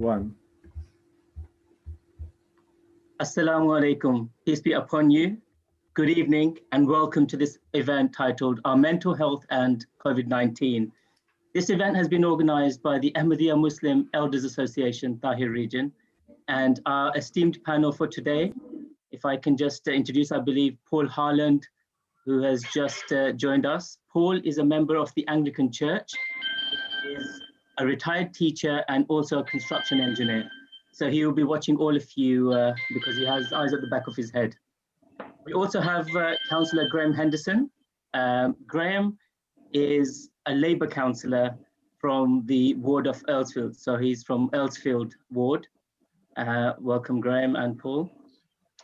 One. Assalamu alaikum, peace be upon you. Good evening and welcome to this event titled Our Mental Health and COVID-19. This event has been organized by the AMEA Muslim Elders Association, Tahir region, and our esteemed panel for today, if I can just introduce, I believe, Paul Harland, who has just joined us. Paul is a member of the Anglican Church. He is a retired teacher and also a construction engineer. So he will be watching all of you because he has eyes at the back of his head. We also have Councillor Graham Henderson. Graham is a Labour councillor from the ward of Earlsfield. So he's from Earlsfield ward. Welcome, Graham and Paul.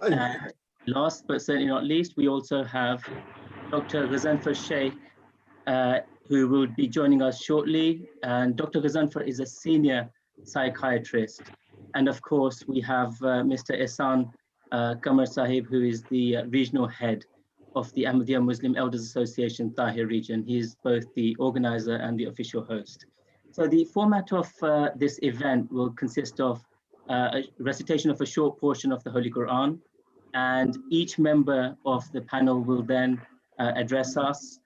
And last but certainly not least, we also have Dr. Ghazanfar Sheikh, who will be joining us shortly. And Dr. Ghazanfar is a senior psychiatrist. And of course, we have Mr. Ehsan Qamar Sahib, who is the regional head of the Ahmadiyya Muslim Elders Association, Tahir region. He is both the organizer and the official host. So the format of this event will consist of a recitation of a short portion of the Holy Quran, and each member of the panel will then address us.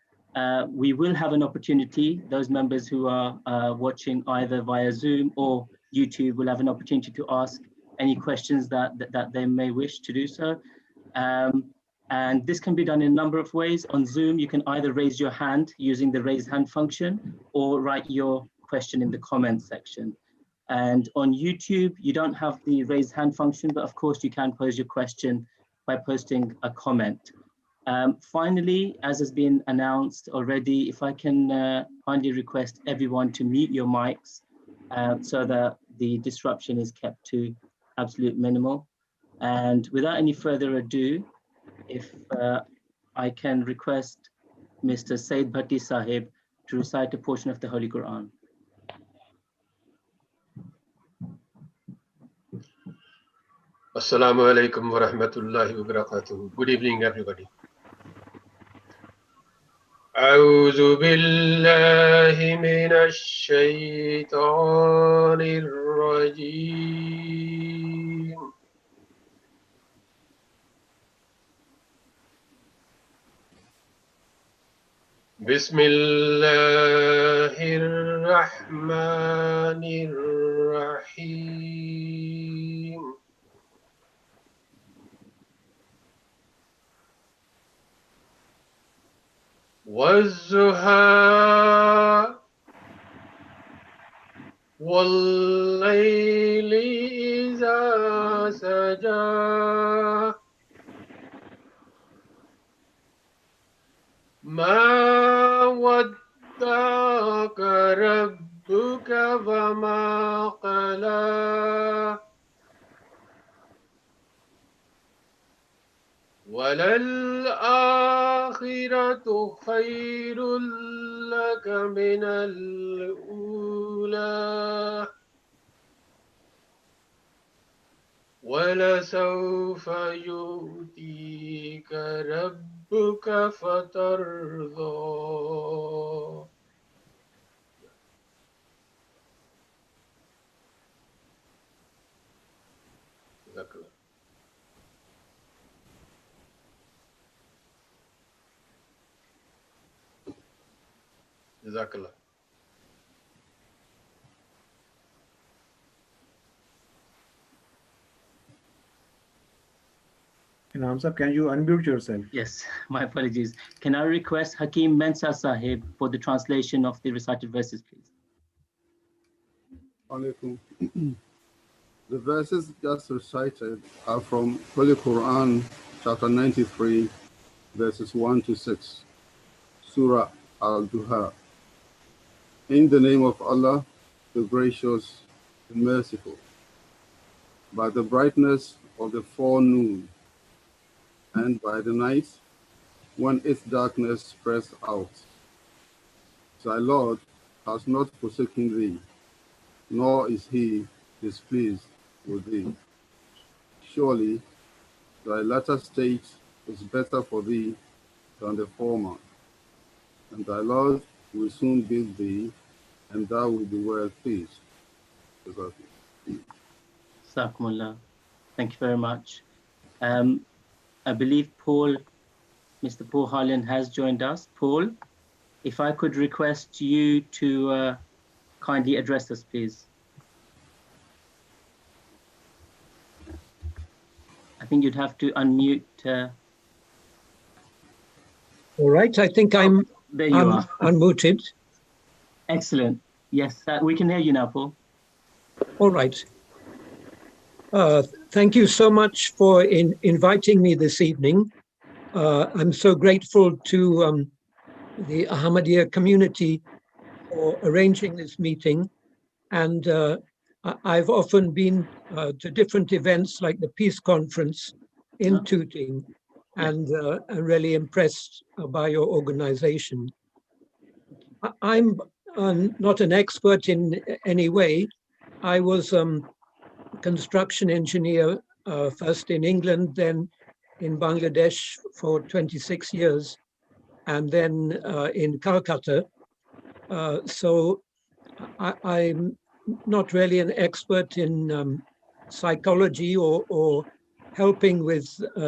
We will have an opportunity, those members who are watching either via Zoom or YouTube will have an opportunity to ask any questions that they may wish to do so. And this can be done in a number of ways. On Zoom, you can either raise your hand using the raise hand function or write your question in the comment section. And on YouTube, you don't have the raise hand function, but of course you can pose your question by posting a comment. Finally, as has been announced already, if I can kindly request everyone to mute your mics so that the disruption is kept to absolute minimal. And without any further ado, if I can request Mr. Said Bhatti Sahib to recite a portion of the Holy Quran. Assalamu alaikum wa rahmatullahi wa barakatuh. Good evening, everybody. أعوذ بالله من الشيطان الرجيم. بسم الله الرحمن الرحيم. والضحى والليل إذا سجى ما ودعك ربك وما قلى وللآخرة خير لك من الأولى ولسوف يؤتيك ربك فترضى. Jazakallah. Hamza, can you unmute yourself? Yes, my apologies. Can I request Hakim Mensa Sahib for the translation of the recited verses, please? Alaikum. The verses just recited are from Holy Quran, chapter 93, verses 1 to 6, Surah Al-Duha. In the name of Allah, the gracious and merciful, by the brightness of the forenoon, and by the night, when its darkness spreads out. Thy Lord has not forsaken thee, nor is he displeased with thee. Surely thy latter state is better for thee than the former, and thy Lord will soon build thee, and thou will be well pleased. Exactly. Jazakumullah. Thank you very much. I believe Mr. Paul Harlan has joined us. Paul, if I could request you to kindly address us, please. I think you'd have to unmute. All right, I think I'm There you are. unmuted. Excellent. Yes, we can hear you now, Paul. All right. Thank you so much for inviting me this evening. I'm so grateful to the Ahmadiyya community for arranging this meeting. And I've often been to different events like the Peace Conference in Tooting, and I'm really impressed by your organization. I'm not an expert in any way. I was construction engineer, first in England, then in Bangladesh for 26 years, and then in Calcutta. So I'm not really an expert in psychology or helping with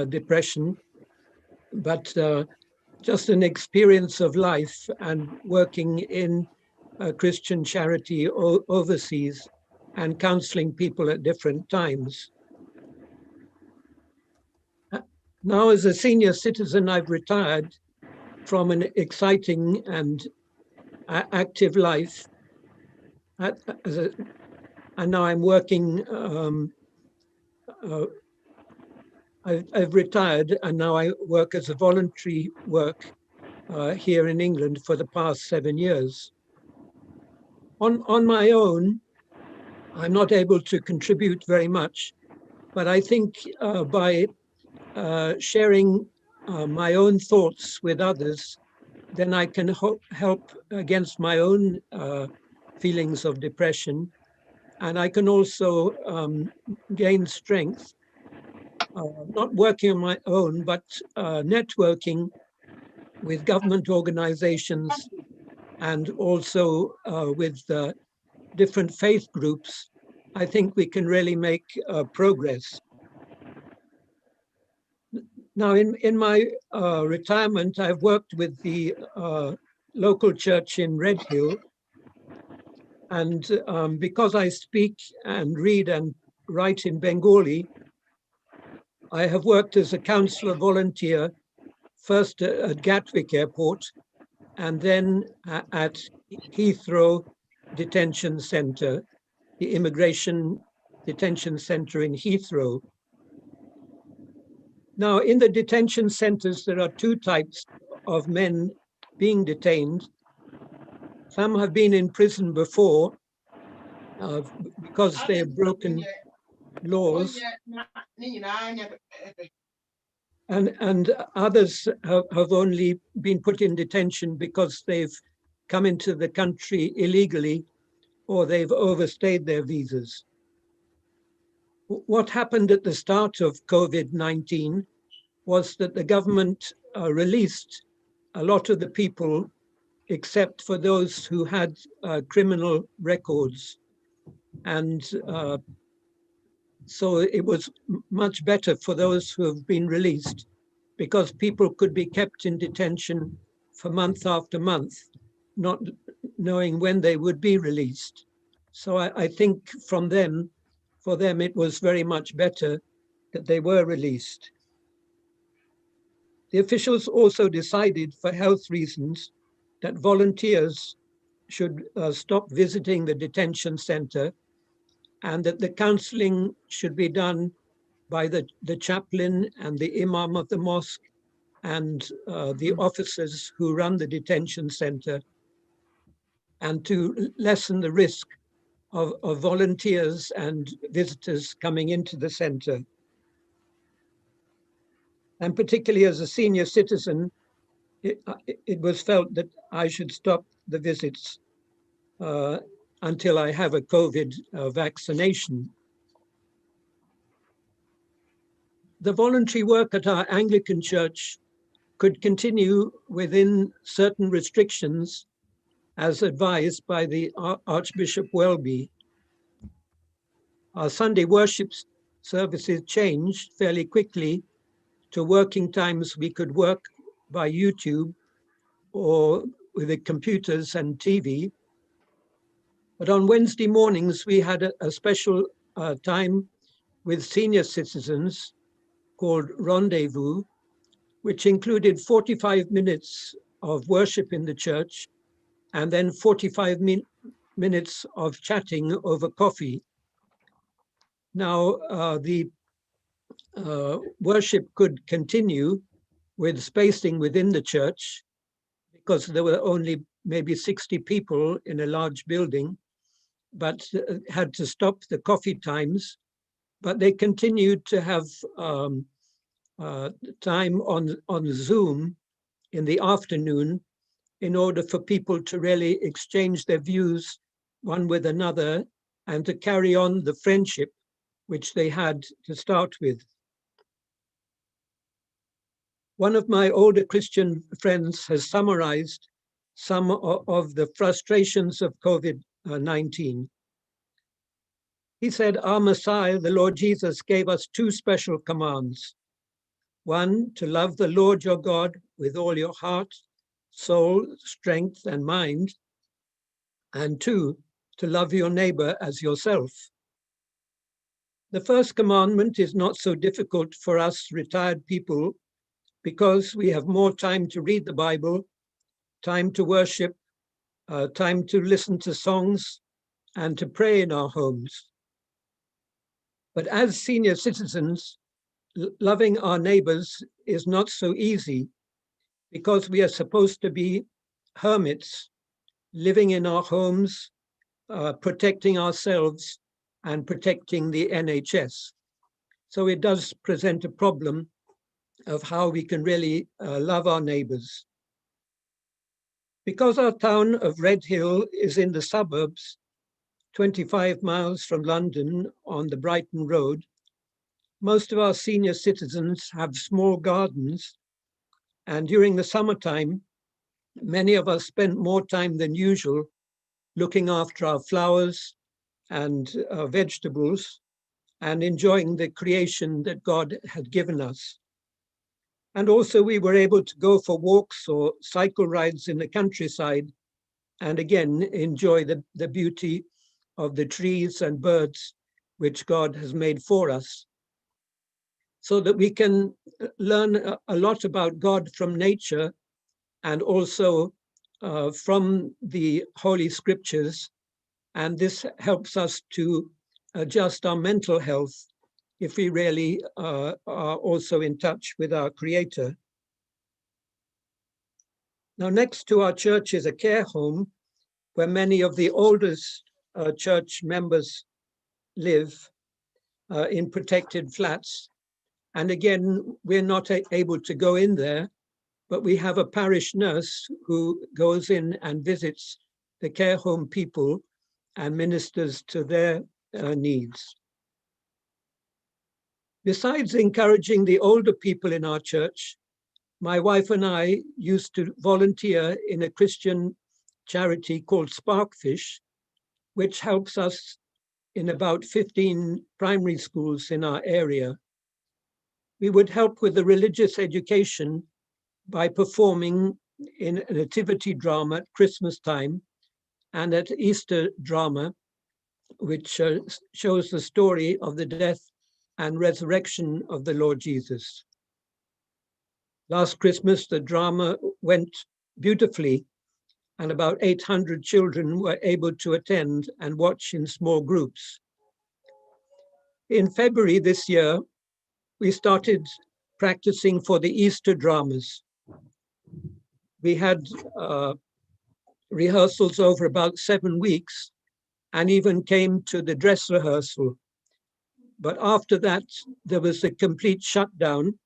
depression, but just an experience of life and working in Christian charity overseas and counseling people at different times. Now, as a senior citizen, I've retired from an exciting and active life. And now I'm working, I've retired and now I work as a voluntary work here in England for the past 7 years. On my own, I'm not able to contribute very much, but I think by sharing my own thoughts with others, then I can help against my own feelings of depression. And I can also gain strength, not working on my own, but networking with government organizations and also with different faith groups. I think we can really make progress. Now, in my retirement, I've worked with the local church in Redhill. And because I speak and read and write in Bengali, I have worked as a counselor volunteer, first at Gatwick Airport, and then at Heathrow Detention Center, the Immigration Detention Center in Heathrow. Now, in the detention centers, there are two types of men being detained. Some have been in prison before because they have broken laws, and others have only been put in detention because they've come into the country illegally or they've overstayed their visas. What happened at the start of COVID-19 was that the government released a lot of the people except for those who had criminal records. And so it was much better for those who have been released because people could be kept in detention for month after month, not knowing when they would be released. So I think for them, it was very much better that they were released. The officials also decided for health reasons that volunteers should stop visiting the detention center and that the counseling should be done by the chaplain and the imam of the mosque and the officers who run the detention center, and to lessen the risk of volunteers and visitors coming into the center. And particularly as a senior citizen, it was felt that I should stop the visits until I have a COVID vaccination. The voluntary work at our Anglican church could continue within certain restrictions as advised by the Archbishop Welby. Our Sunday worship services changed fairly quickly to working times we could work by YouTube or with the computers and TV. But on Wednesday mornings, we had a special time with senior citizens called Rendezvous, which included 45 minutes of worship in the church and then 45 minutes of chatting over coffee. Now, the worship could continue with spacing within the church because there were only maybe 60 people in a large building, but had to stop the coffee times. But they continued to have time on Zoom in the afternoon in order for people to really exchange their views one with another and to carry on the friendship which they had to start with. One of my older Christian friends has summarized some of the frustrations of COVID-19. He said, our Messiah, the Lord Jesus, gave us two special commands. One, to love the Lord your God with all your heart, soul, strength, and mind. And two, to love your neighbor as yourself. The first commandment is not so difficult for us retired people because we have more time to read the Bible, time to worship, time to listen to songs, and to pray in our homes. But as senior citizens, loving our neighbors is not so easy because we are supposed to be hermits, living in our homes, protecting ourselves and protecting the NHS. So it does present a problem of how we can really love our neighbors. Because our town of Red Hill is in the suburbs, 25 miles from London on the Brighton Road, most of our senior citizens have small gardens, and during the summertime, many of us spent more time than usual looking after our flowers and vegetables and enjoying the creation that God had given us. And also we were able to go for walks or cycle rides in the countryside and again enjoy the beauty of the trees and birds which God has made for us, so that we can learn a lot about God from nature and also from the Holy Scriptures. And this helps us to adjust our mental health if we really are also in touch with our Creator. Now, next to our church is a care home where many of the oldest church members live in protected flats. And again, we're not able to go in there, but we have a parish nurse who goes in and visits the care home people and ministers to their needs. Besides encouraging the older people in our church, my wife and I used to volunteer in a Christian charity called Sparkfish, which helps us in about 15 primary schools in our area. We would help with the religious education by performing in a nativity drama at Christmas time and at Easter drama, which shows the story of the death and resurrection of the Lord Jesus. Last Christmas, the drama went beautifully, and about 800 children were able to attend and watch in small groups. In February this year, we started practicing for the Easter dramas. We had rehearsals over about 7 weeks and even came to the dress rehearsal. But after that, there was a complete shutdown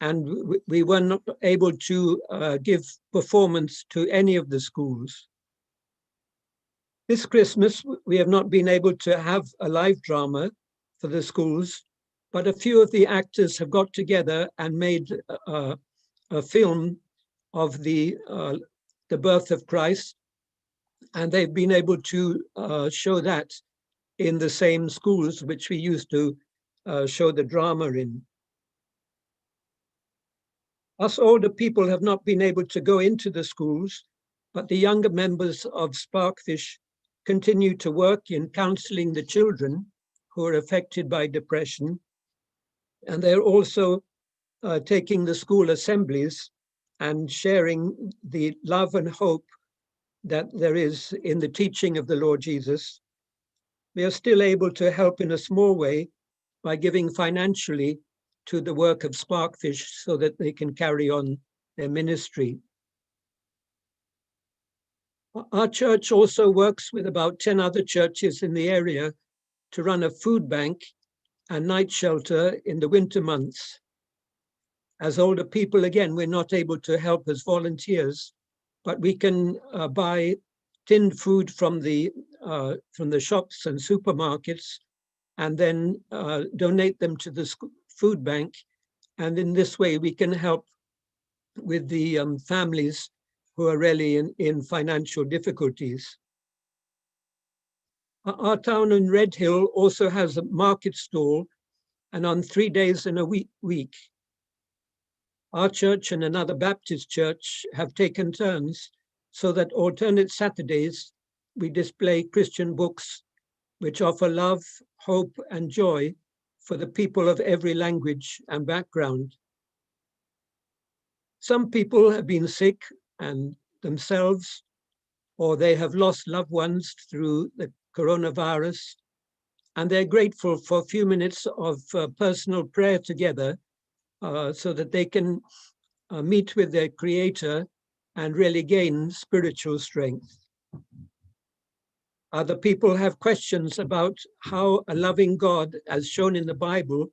and we were not able to give performance to any of the schools. This Christmas, we have not been able to have a live drama for the schools, but a few of the actors have got together and made a film of the birth of Christ, and they've been able to show that in the same schools which we used to show the drama in. Us older people have not been able to go into the schools, but the younger members of Sparkfish continue to work in counseling the children who are affected by depression. And they're also taking the school assemblies and sharing the love and hope that there is in the teaching of the Lord Jesus. We are still able to help in a small way by giving financially to the work of Sparkfish so that they can carry on their ministry. Our church also works with about 10 other churches in the area to run a food bank and night shelter in the winter months. As older people, again, we're not able to help as volunteers, but we can buy tinned food from the shops and supermarkets and then donate them to the food bank. And in this way, we can help with the families who are really in financial difficulties. Our town in Red Hill also has a market stall, and on 3 days in a week, our church and another Baptist church have taken turns so that alternate Saturdays, we display Christian books which offer love, hope, and joy for the people of every language and background. Some people have been sick and themselves, or they have lost loved ones through the coronavirus, and they're grateful for a few minutes of personal prayer together so that they can meet with their Creator and really gain spiritual strength. Other people have questions about how a loving God, as shown in the Bible,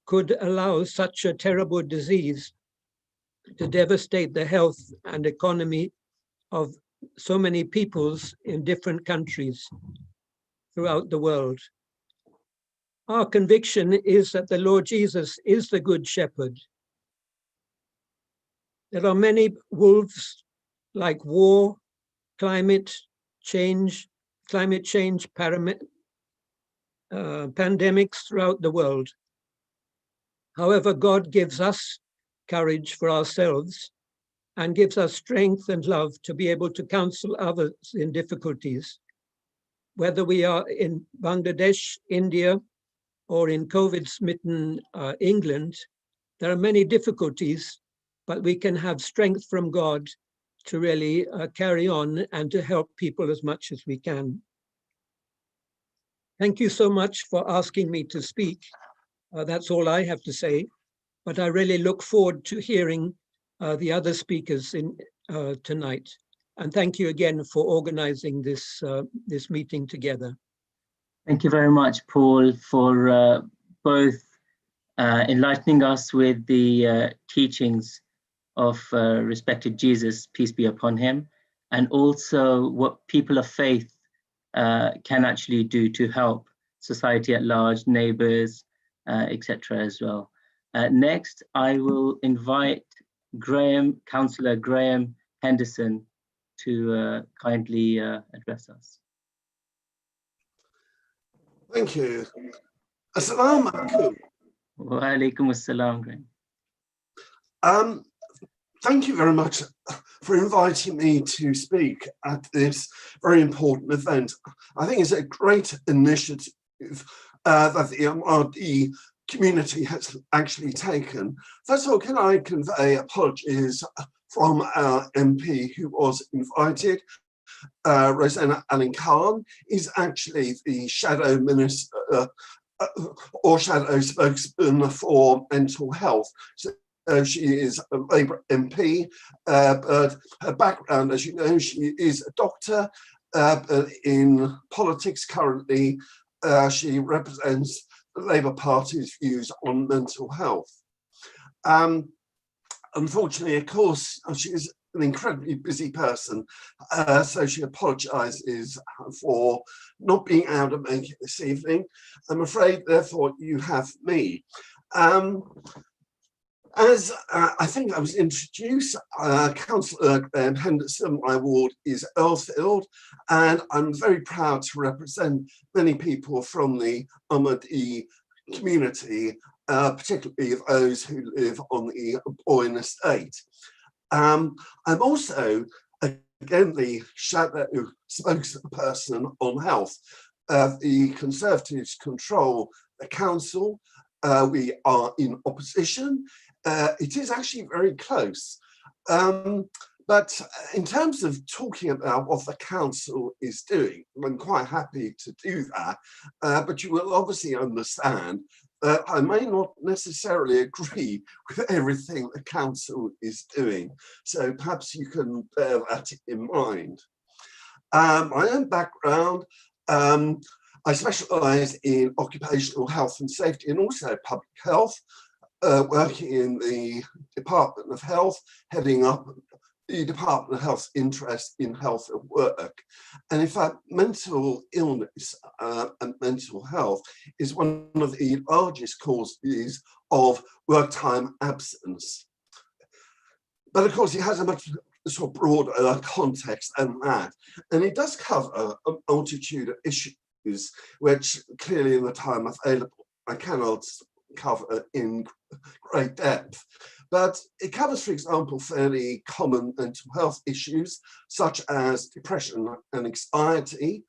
could allow such a terrible disease to devastate the health and economy of so many peoples in different countries throughout the world. Our conviction is that the Lord Jesus is the Good Shepherd. There are many wolves like war, climate change, pandemics throughout the world. However, God gives us courage for ourselves and gives us strength and love to be able to counsel others in difficulties. Whether we are in Bangladesh, India, or in COVID-smitten England, there are many difficulties, but we can have strength from God to really carry on and to help people as much as we can. Thank you so much for asking me to speak. That's all I have to say, but I really look forward to hearing the other speakers tonight. And thank you again for organizing this meeting together. Thank you very much, Paul, for both enlightening us with the teachings of respected Jesus, peace be upon him, and also what people of faith can actually do to help society at large, neighbors, etc. as well. Next, I will invite Councillor Graham Henderson to kindly address us. Thank you. Assalamu alaikum. Wa alaikum assalam, Graham. Thank you very much for inviting me to speak at this very important event. I think it's a great initiative that the MRD community has actually taken. First of all, can I convey apologies from our MP who was invited. Rosanna Allen Khan is actually the shadow minister or shadow spokesman for mental health. So she is a Labour MP, but her background, as you know, she is a doctor in politics currently. She represents the Labour Party's views on mental health. Unfortunately, of course, she is an incredibly busy person, so she apologises for not being able to make it this evening. I'm afraid, therefore, you have me. As I think I was introduced, Councillor Henderson, my ward is Earlsfield, and I'm very proud to represent many people from the Ahmadi community, particularly those who live on the Boyne estate. I'm also, again, the shadow spokesperson on health. The Conservatives control the council. We are in opposition. It is actually very close. But in terms of talking about what the council is doing, I'm quite happy to do that. But you will obviously understand that I may not necessarily agree with everything the council is doing. So perhaps you can bear that in mind. My own background, I specialise in occupational health and safety and also public health, working in the Department of Health, heading up the Department of Health's interest in health at work. And in fact, mental illness and mental health is one of the largest causes of work time absence. But of course, it has a much sort of broader context than that. And it does cover a multitude of issues, which clearly in the time available, I cannot cover in great depth. But it covers, for example, fairly common mental health issues, such as depression and anxiety,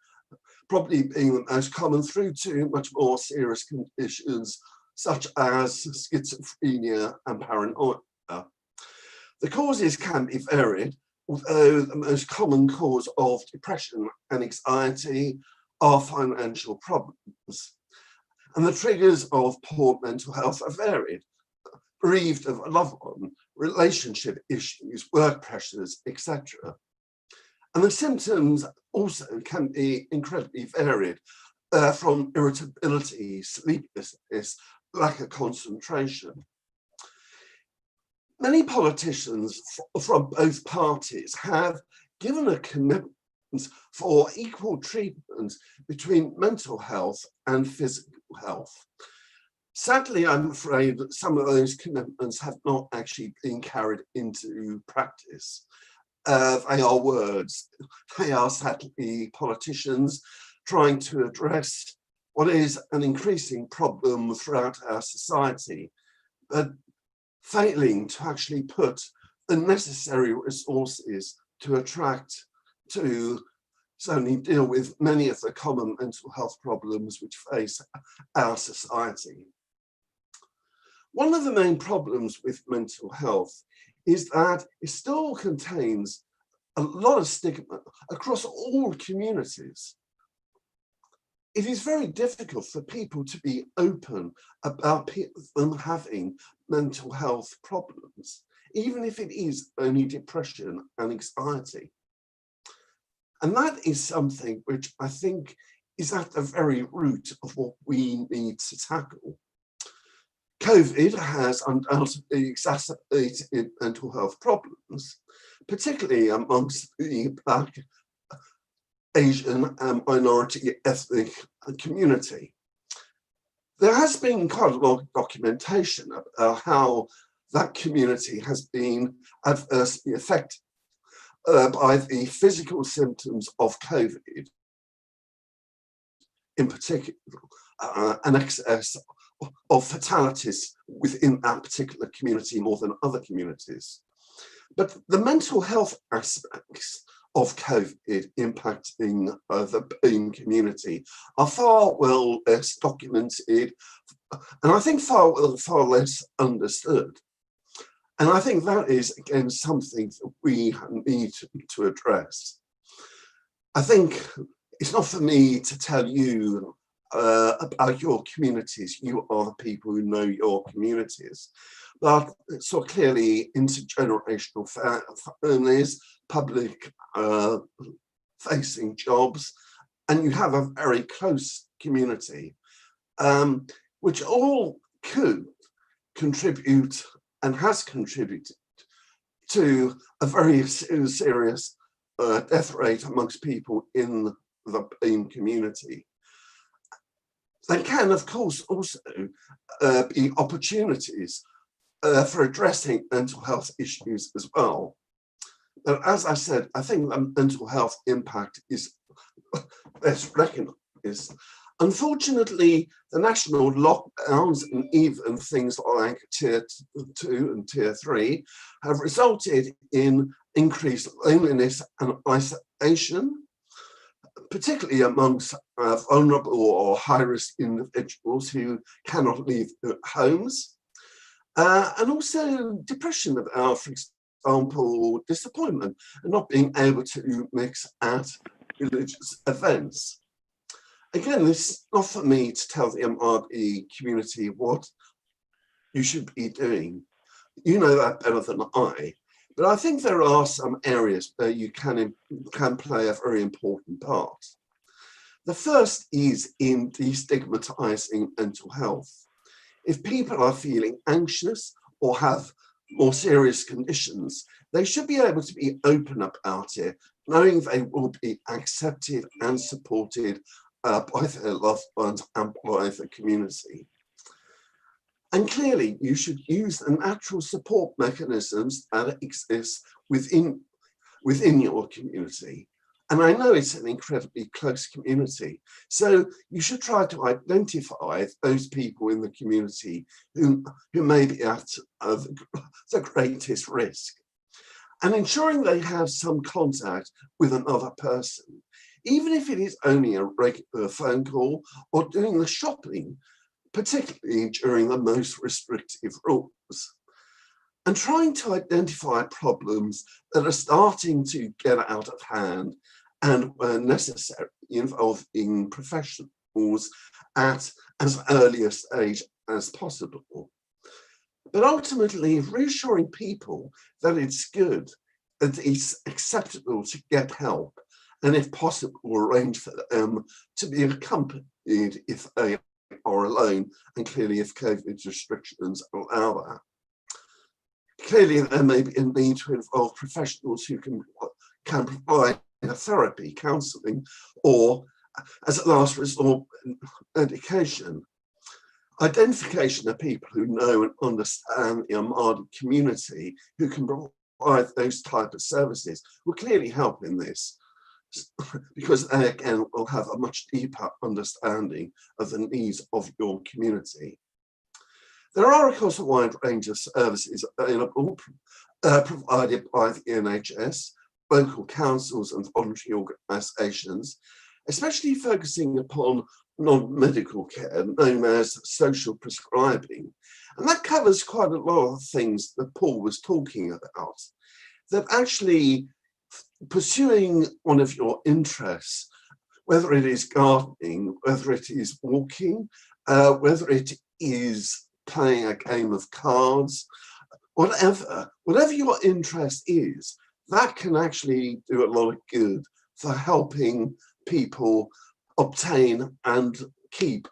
probably being the most common, through to much more serious conditions, such as schizophrenia and paranoia. The causes can be varied, although the most common cause of depression and anxiety are financial problems. And the triggers of poor mental health are varied: bereaved of a loved one, relationship issues, work pressures, etc. And the symptoms also can be incredibly varied, from irritability, sleeplessness, lack of concentration. Many politicians from both parties have given a commitment for equal treatment between mental health and physical health. Sadly, I'm afraid that some of those commitments have not actually been carried into practice. They are words. They are sadly politicians trying to address what is an increasing problem throughout our society, but failing to actually put the necessary resources to attract, to certainly deal with many of the common mental health problems which face our society. One of the main problems with mental health is that it still contains a lot of stigma across all communities. It is very difficult for people to be open about them having mental health problems, even if it is only depression and anxiety. And that is something which I think is at the very root of what we need to tackle. COVID has undoubtedly exacerbated mental health problems, particularly amongst the Black, Asian and minority ethnic community. There has been quite a lot of documentation about how that community has been adversely affected by the physical symptoms of COVID, in particular, an excess of fatalities within that particular community more than other communities. But the mental health aspects of COVID impacting the BAME community are far well less documented, and I think far less understood. And I think that is, again, something that we need to address. I think it's not for me to tell you about your communities. You are the people who know your communities. But so clearly intergenerational families, public facing jobs, and you have a very close community, which all could contribute and has contributed to a very serious death rate amongst people in the BAME community. There can, of course, also be opportunities for addressing mental health issues as well. But as I said, I think the mental health impact is best recognized. Unfortunately, the national lockdowns and even things like Tier 2 and Tier 3 have resulted in increased loneliness and isolation, particularly amongst vulnerable or high-risk individuals who cannot leave their homes, and also depression about, for example, disappointment and not being able to mix at religious events. Again, this is not for me to tell the MRD community what you should be doing. You know that better than I. But I think there are some areas where you can play a very important part. The first is in destigmatizing mental health. If people are feeling anxious or have more serious conditions, they should be able to be open about it, knowing they will be accepted and supported by their loved ones and by the community. And clearly, you should use the natural support mechanisms that exist within your community. And I know it's an incredibly close community. So you should try to identify those people in the community who may be at the greatest risk. And ensuring they have some contact with another person, even if it is only a regular phone call or doing the shopping, particularly during the most restrictive rules. And trying to identify problems that are starting to get out of hand and where necessary, involving professionals at as early a stage as possible. But ultimately, reassuring people that it's good, that it's acceptable to get help, and if possible, arrange for them to be accompanied if they are alone, and clearly if COVID restrictions allow that. Clearly, there may be a need to involve professionals who can provide therapy, counselling, or as a last resort, medication. Identification of people who know and understand the Ahmadi community who can provide those type of services will clearly help in this, because they again will have a much deeper understanding of the needs of your community. There are, of course, a wide range of services available provided by the NHS, local councils and voluntary organisations, especially focusing upon non-medical care known as social prescribing. And that covers quite a lot of things that Paul was talking about, that actually pursuing one of your interests, whether it is gardening, whether it is walking, whether it is playing a game of cards, whatever your interest is, that can actually do a lot of good for helping people obtain and keep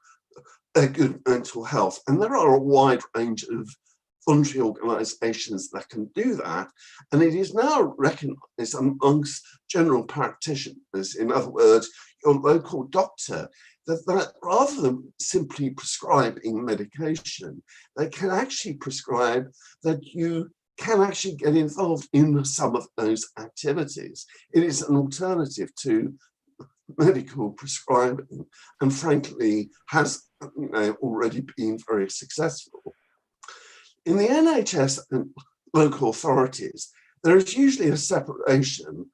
a good mental health. And there are a wide range of voluntary organisations that can do that. And it is now recognised amongst general practitioners, in other words, your local doctor, that rather than simply prescribing medication, they can actually prescribe that you can actually get involved in some of those activities. It is an alternative to medical prescribing, and frankly has already been very successful. In the NHS and local authorities, there is usually a separation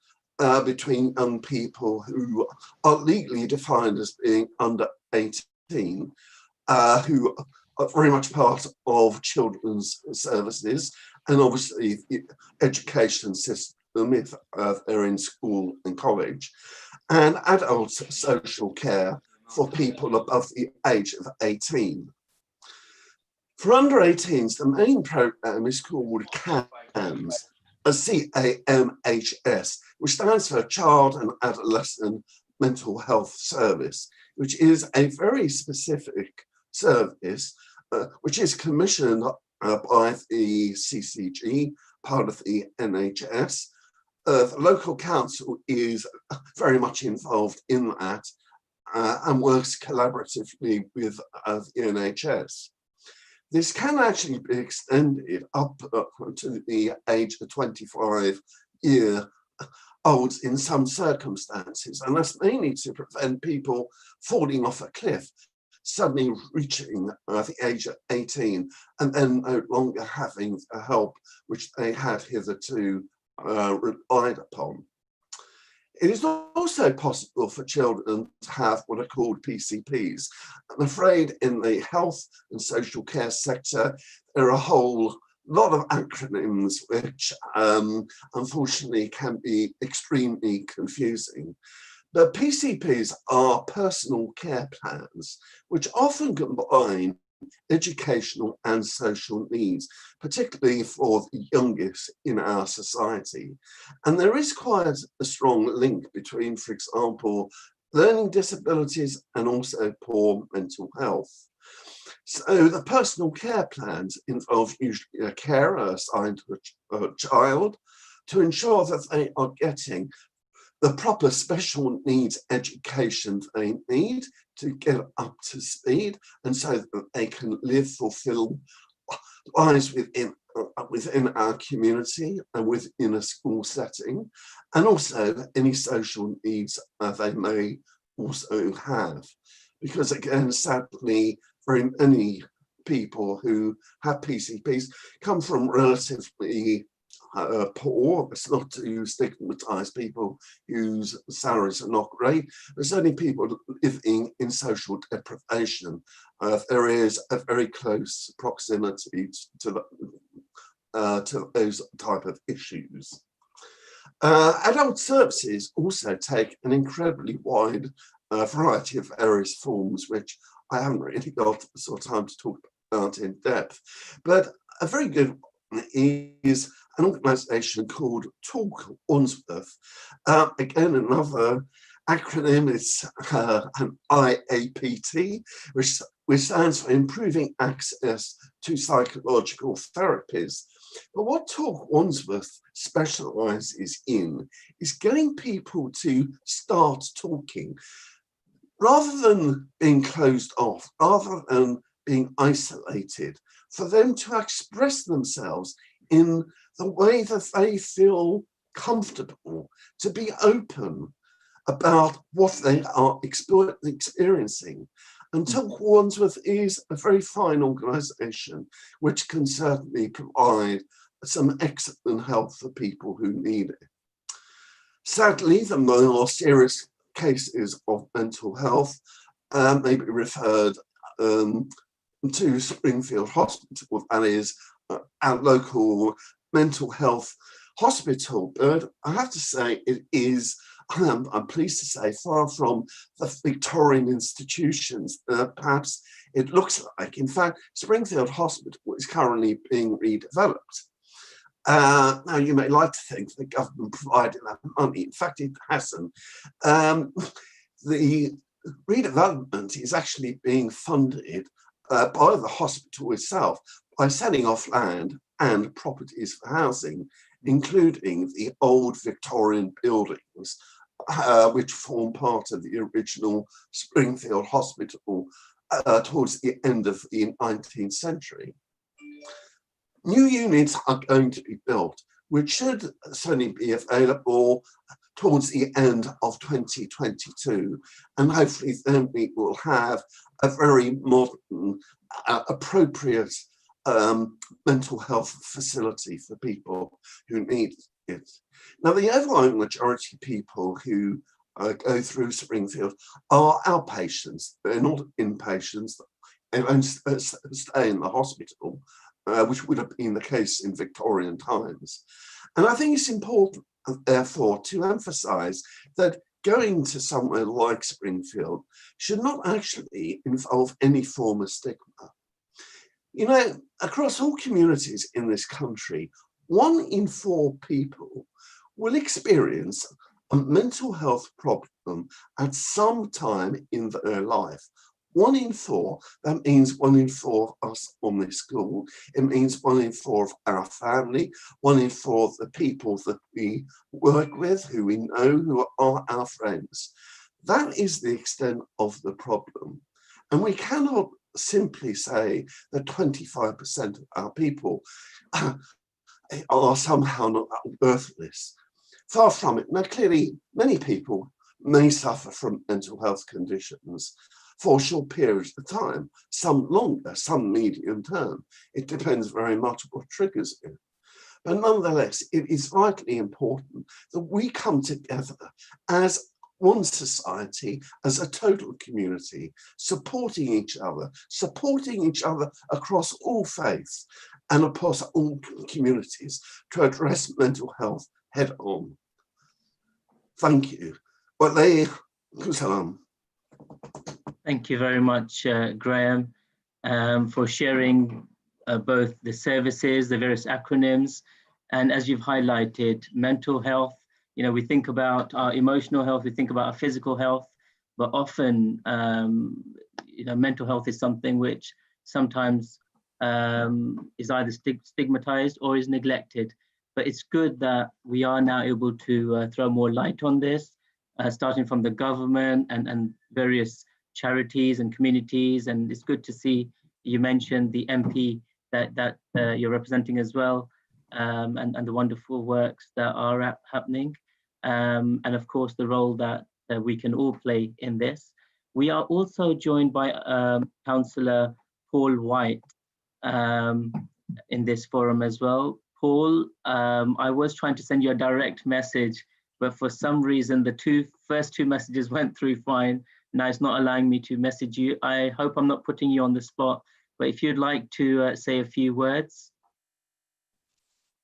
between young people who are legally defined as being under 18, who are very much part of children's services, and obviously the education system if they're in school and college, and adult social care for people above the age of 18. For under 18s, the main programme is called CAMS, a CAMHS, which stands for Child and Adolescent Mental Health Service, which is a very specific service which is commissioned by the CCG, part of the NHS. The local council is very much involved in that and works collaboratively with the NHS. This can actually be extended up to the age of 25 years old in some circumstances, and that's mainly to prevent people falling off a cliff, suddenly reaching the age of 18 and then no longer having the help which they had hitherto relied upon. It is also possible for children to have what are called PCPs. I'm afraid in the health and social care sector, there are a whole lot of acronyms which unfortunately can be extremely confusing. But PCPs are personal care plans, which often combine educational and social needs, particularly for the youngest in our society. And there is quite a strong link between, for example, learning disabilities and also poor mental health. So the personal care plans involve usually a carer assigned to a child to ensure that they are getting the proper special needs education they need to get up to speed, and so that they can live fulfilled lives within our community and within a school setting, and also any social needs they may also have. Because again, sadly, very many people who have PCPs come from relatively poor. It's not to stigmatize people whose salaries are not great. There's only people living in social deprivation. There is a very close proximity to those type of issues. Adult services also take an incredibly wide variety of various forms, which I haven't really got the sort of time to talk about in depth. But a very good one is an organisation called Talk Wandsworth. Again, another acronym is an IAPT, which stands for Improving Access to Psychological Therapies. But what Talk Wandsworth specialises in is getting people to start talking, rather than being closed off, rather than being isolated, for them to express themselves in the way that they feel comfortable, to be open about what they are experiencing. And Talk Wandsworth is a very fine organisation which can certainly provide some excellent help for people who need it. Sadly, the more serious cases of mental health may be referred to Springfield Hospital, that is our local mental health hospital. But I have to say, it is, I'm pleased to say, far from the Victorian institutions perhaps it looks like. In fact, Springfield Hospital is currently being redeveloped. Now, you may like to think the government provided that money. In fact, it hasn't. The redevelopment is actually being funded by the hospital itself by selling off land and properties for housing, including the old Victorian buildings, which form part of the original Springfield Hospital towards the end of the 19th century. New units are going to be built, which should certainly be available towards the end of 2022. And hopefully then we will have a very modern, appropriate mental health facility for people who need it. Now, the overwhelming majority of people who go through Springfield are outpatients. They're not inpatients. They don't stay in the hospital, which would have been the case in Victorian times. And I think it's important, therefore, to emphasize that going to somewhere like Springfield should not actually involve any form of stigma. You know, across all communities in this country, 1 in 4 people will experience a mental health problem at some time in their life. 1 in 4, that means 1 in 4 of us on this call. It means 1 in 4 of our family, 1 in 4 of the people that we work with, who we know, who are our friends. That is the extent of the problem. And we cannot simply say that 25% of our people are somehow not worthless. Far from it. Now, clearly, many people may suffer from mental health conditions for short periods of time, some longer, some medium term. It depends very much what triggers it. But nonetheless, it is vitally important that we come together as one society, as a total community, supporting each other across all faiths and across all communities to address mental health head on. Thank you. Thank you very much, Graham, for sharing both the services, the various acronyms, and as you've highlighted, mental health. You know, we think about our emotional health, we think about our physical health, but often, you know, mental health is something which sometimes is either stigmatized or is neglected. But it's good that we are now able to throw more light on this, starting from the government and various charities and communities. And it's good to see you mentioned the MP that you're representing as well, and the wonderful works that are happening. And of course, the role that we can all play in this. We are also joined by Councillor Paul White in this forum as well. Paul, I was trying to send you a direct message, but for some reason, the first two messages went through fine. Now it's not allowing me to message you. I hope I'm not putting you on the spot, but if you'd like to say a few words.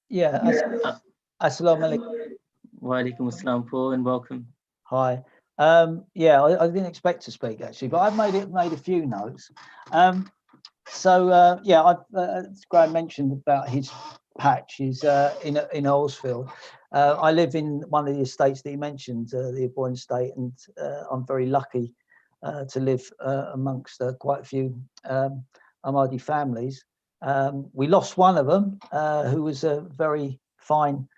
Yeah, assalamu alaikum. Wa alaikum assalam, Paul, and welcome. Hi. Yeah, I didn't expect to speak actually, but I've made a few notes. Yeah, Graham mentioned about his patch is in Earlsfield. I live in one of the estates that he mentioned, the Aboyne estate, and I'm very lucky to live amongst quite a few Ahmadi families. We lost one of them, who was a very fine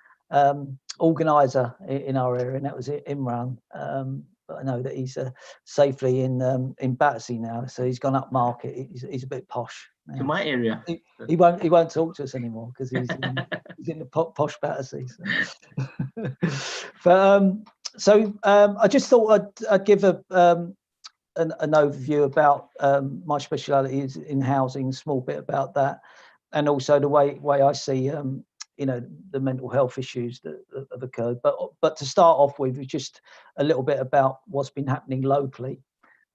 organizer in our area, and that was Imran. But I know that he's safely in Battersea now, so he's gone up market. He's a bit posh now. To my area. He won't talk to us anymore because he's in the posh Battersea. So. I just thought I'd give an overview about my speciality is in housing, a small bit about that, and also the way I see you know, the mental health issues that have occurred. But to start off with, just a little bit about what's been happening locally.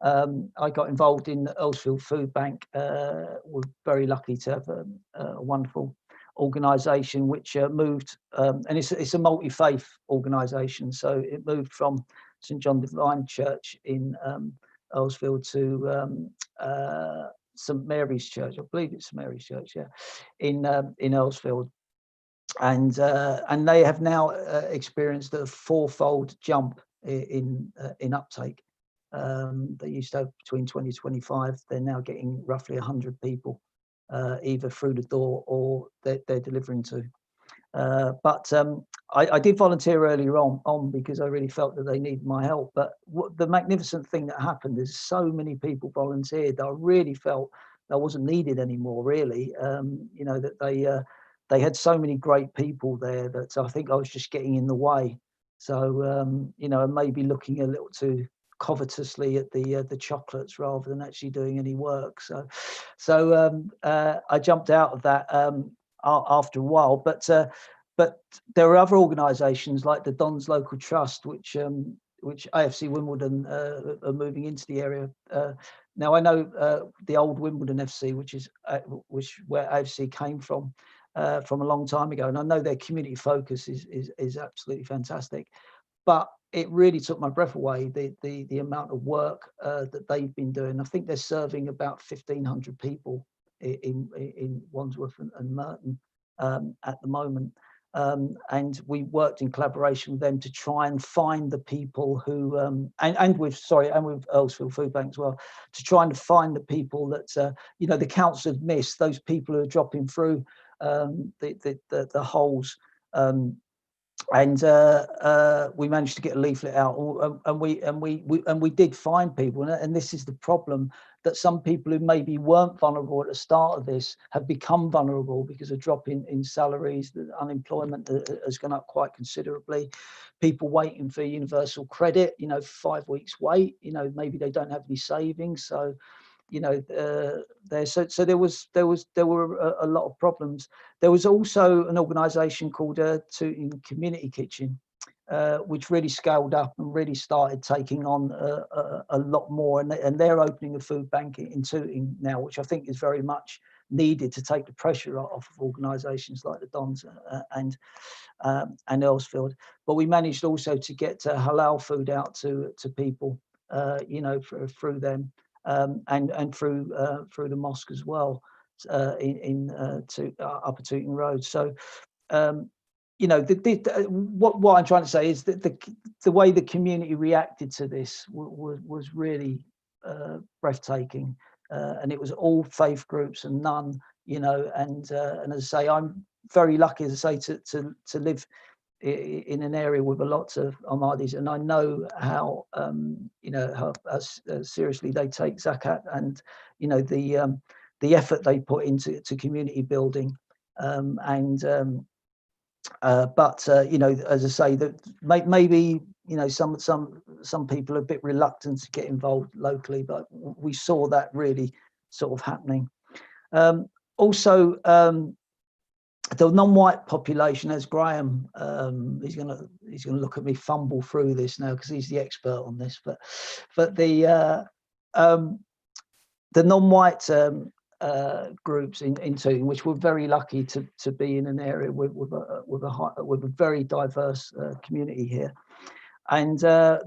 I got involved in the Earlsfield Food Bank. We're very lucky to have a wonderful organisation which moved, and it's a multi-faith organisation. So it moved from St John Divine Church in Earlsfield to St Mary's Church. I believe it's St Mary's Church, yeah, in Earlsfield. And they have now experienced a fourfold jump in uptake. They used to have between 20 to 25. They're now getting roughly 100 people either through the door or they're delivering to. But I did volunteer earlier on because I really felt that they needed my help. But the magnificent thing that happened is so many people volunteered that I really felt I wasn't needed anymore, really. You know, that they had so many great people there that I think I was just getting in the way. So, you know, maybe looking a little too covetously at the chocolates rather than actually doing any work. So I jumped out of that after a while. But there are other organisations like the Dons Local Trust, which AFC Wimbledon are moving into the area. Now I know the old Wimbledon FC, which where AFC came from a long time ago, and I know their community focus is absolutely fantastic. But it really took my breath away, the amount of work that they've been doing. I think they're serving about 1,500 people in Wandsworth and Merton at the moment. And we worked in collaboration with them to try and find the people who, and with Earlsfield Food Bank as well, to try and find the people that, you know, the council have missed, those people who are dropping through the holes and we managed to get a leaflet out, and we did find people, and this is the problem, that some people who maybe weren't vulnerable at the start of this have become vulnerable because of drop in salaries. The unemployment has gone up quite considerably. People waiting for universal credit, 5 weeks wait, maybe they don't have any savings, so there were a lot of problems. There was also an organisation called Community Kitchen, which really scaled up and really started taking on a lot more, and they're opening a food bank in Tooting now, which I think is very much needed to take the pressure off of organisations like the Dons and Earlsfield. But we managed also to get halal food out to people, through them. And through the mosque as well, in Upper Tooting Road. So, what I'm trying to say is that the way the community reacted to this was really breathtaking, and it was all faith groups and none, and as I say, I'm very lucky, as I say, to live in an area with a lot of Ahmadis, and I know how how seriously they take zakat, and the effort they put into community building, but as I say, that maybe some people are a bit reluctant to get involved locally, but we saw that really sort of happening. Also, the non-white population, as Graham, he's gonna look at me fumble through this now because he's the expert on this, but the non-white groups in Tooting, which we're very lucky to be in an area with a very diverse community here, and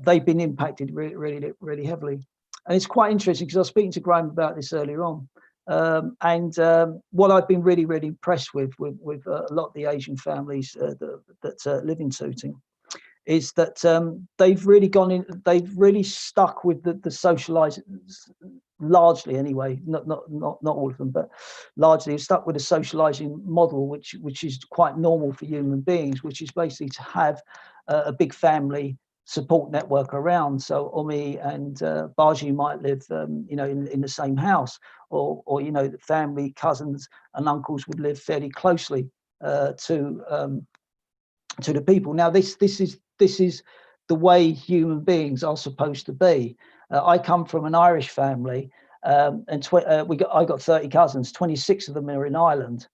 they've been impacted really heavily. And it's quite interesting because I was speaking to Graham about this earlier on. What I've been really impressed with a lot of the Asian families that live in Tooting is that they've really stuck with the socialising, largely anyway, not all of them, but largely stuck with the socialising model, which is quite normal for human beings, which is basically to have a big family support network around. So Umi and Baji might live, in the same house, or the family, cousins and uncles would live fairly closely to the people. Now, this is the way human beings are supposed to be. I come from an Irish family, and I got 30 cousins. 26 of them are in Ireland.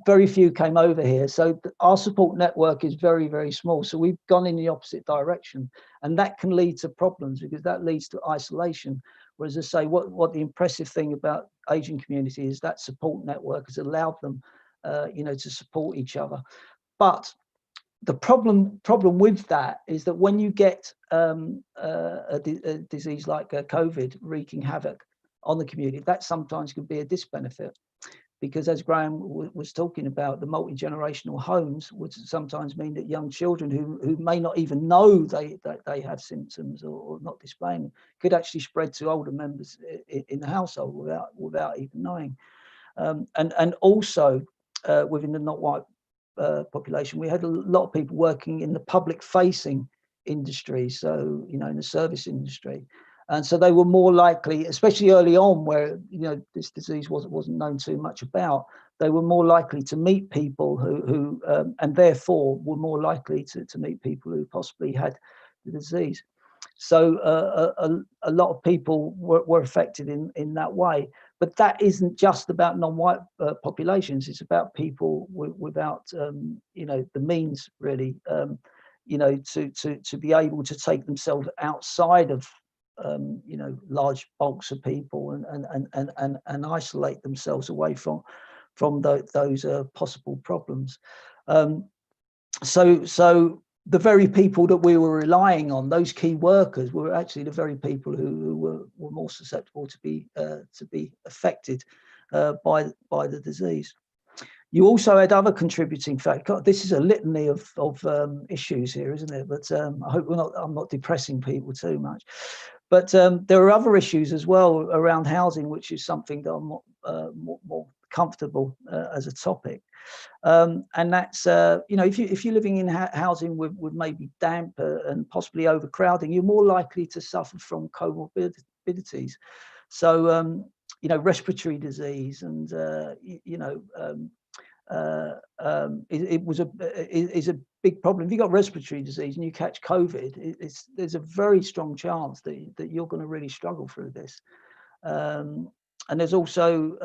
Very few came over here, so our support network is very small. So we've gone in the opposite direction, and that can lead to problems because that leads to isolation. Whereas I say, what the impressive thing about Asian community is that support network has allowed them, to support each other. But the problem with that is that when you get a disease like COVID wreaking havoc on the community, that sometimes can be a disbenefit. Because as Graham was talking about, the multi-generational homes would sometimes mean that young children who may not even know that they have symptoms or not displaying them could actually spread to older members in the household without even knowing. And also within the not white population, we had a lot of people working in the public-facing industry, so in the service industry. And so they were more likely, especially early on where, this disease wasn't known too much about, they were more likely to meet people who and therefore were more likely to meet people who possibly had the disease. So a lot of people were affected in that way. But that isn't just about non-white populations. It's about people without, the means really, to be able to take themselves outside of large bulks of people and isolate themselves away from those possible problems. So the very people that we were relying on, those key workers, were actually the very people who were more susceptible to be affected by the disease. You also had other contributing factors. This is a litany of issues here, isn't it? But I hope I'm not depressing people too much. But there are other issues as well around housing, which is something that I'm more comfortable as a topic. And that's if you're living in housing with maybe damp and possibly overcrowding, you're more likely to suffer from comorbidities. So respiratory disease and is a big problem. If you've got respiratory disease and you catch COVID, there's a very strong chance that you're going to really struggle through this. And there's also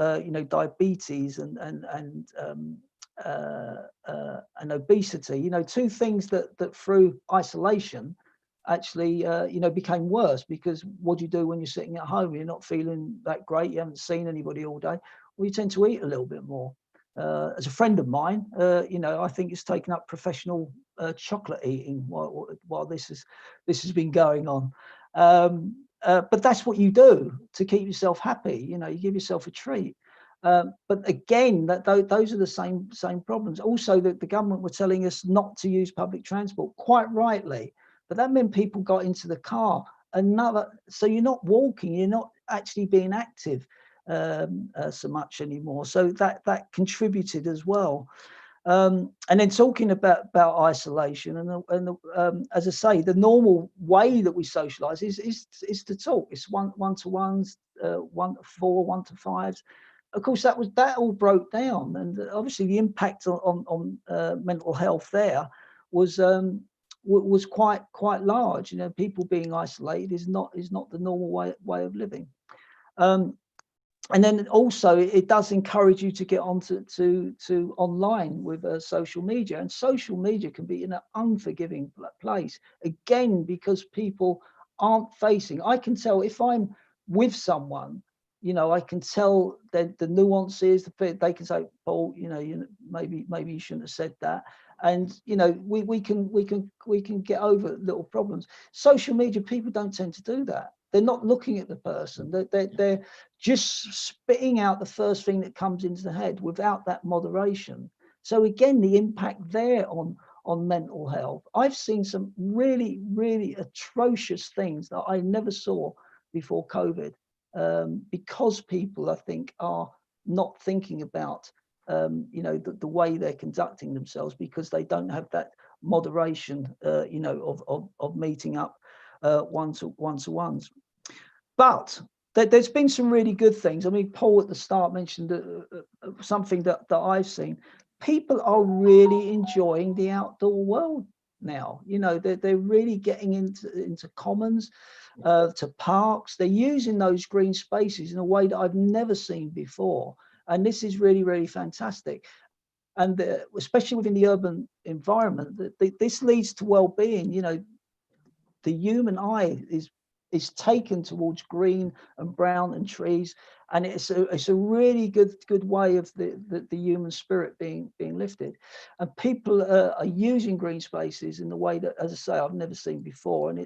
diabetes and obesity. Two things that through isolation actually became worse, because what do you do when you're sitting at home? You're not feeling that great. You haven't seen anybody all day. Well, you tend to eat a little bit more. As a friend of mine, I think it's taken up professional chocolate eating while this has been going on. But that's what you do to keep yourself happy. You give yourself a treat. But again, those are the same problems. Also, that the government were telling us not to use public transport, quite rightly. But that meant people got into the car. So you're not walking, you're not actually being active so much anymore. So that contributed as well. And then talking about isolation and as I say, the normal way that we socialise is to talk. It's one-to-ones, 1-to-4, 1-to-5s. Of course, that all broke down, and obviously the impact on mental health there was quite large. People being isolated is not the normal way of living. And then also it does encourage you to get onto to online with social media, and social media can be in an unforgiving place again, because people aren't facing. I can tell if I'm with someone, I can tell the nuances. They can say, Paul, maybe you shouldn't have said that. And we can get over little problems. Social media, people don't tend to do that. They're not looking at the person. They're just spitting out the first thing that comes into the head without that moderation. So again, the impact there on mental health. I've seen some really, really atrocious things that I never saw before COVID, because people, I think, are not thinking about the way they're conducting themselves, because they don't have that moderation of meeting up one-to-ones. But there's been some really good things. I mean, Paul at the start mentioned something that I've seen. People are really enjoying the outdoor world now. They're really getting into commons, to parks. They're using those green spaces in a way that I've never seen before. And this is really, really fantastic. And especially within the urban environment, this leads to well-being. The human eye is taken towards green and brown and trees, and it's a really good way of the human spirit being lifted. And people are using green spaces in the way that, as I say, I've never seen before, and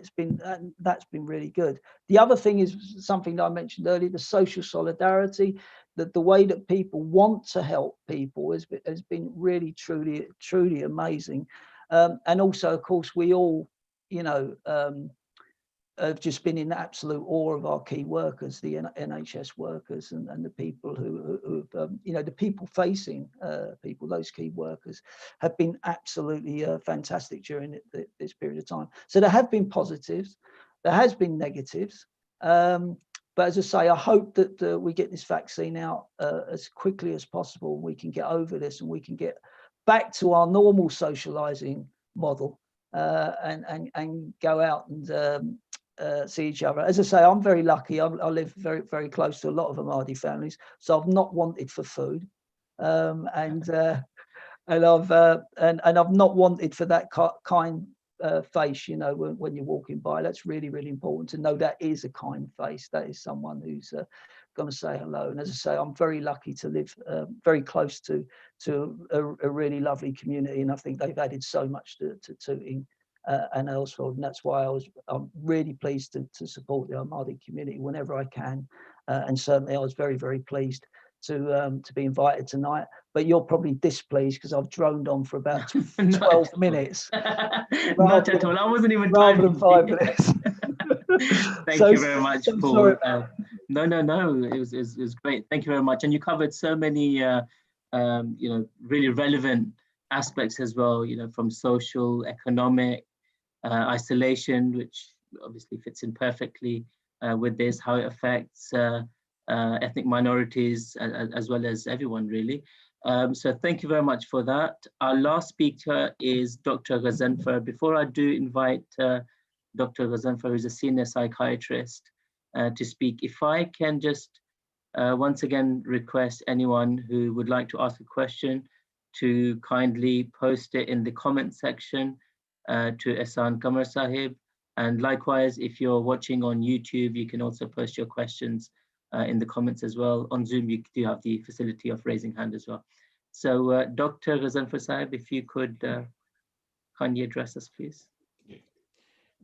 that's been really good. The other thing is something that I mentioned earlier: the social solidarity. That the way that people want to help people has been really truly amazing. And also, of course, we all have just been in absolute awe of our key workers, the NHS workers, and the people who the people facing people, those key workers, have been absolutely fantastic during this period of time. So there have been positives, there has been negatives, but as I say, I hope that we get this vaccine out as quickly as possible. We can get over this and we can get back to our normal socialising model and go out and see each other. As I say, I'm very lucky. I live very, very close to a lot of Ahmadi families, so I've not wanted for food, and I've not wanted for that kind face. When you're walking by, that's really, really important to know that is a kind face. That is someone who's going to say hello. And as I say, I'm very lucky to live very close to a really lovely community, and I think they've added so much to Tooting and Earlsfield, and that's why I'm really pleased to support the Ahmadi community whenever I can, and certainly I was very, very pleased to be invited tonight. But you're probably displeased because I've droned on for about 12 minutes. Not at all. I wasn't even rather than 5 minutes. Thank you very much, Paul. No, no, no. It was great. Thank you very much. And you covered so many, really relevant aspects as well. From social, economic, isolation, which obviously fits in perfectly with this, how it affects ethnic minorities as well as everyone, really. So thank you very much for that. Our last speaker is Dr. Ghazanfar. Before I do invite Dr. Ghazanfar, who's a senior psychiatrist, to speak, if I can just once again request anyone who would like to ask a question to kindly post it in the comment section to Ehsan Qamar Sahib. And likewise, if you're watching on YouTube, you can also post your questions in the comments as well. On Zoom, you do have the facility of raising hand as well. So Dr. Ghazanfar Sahib, if you could kindly address us, please.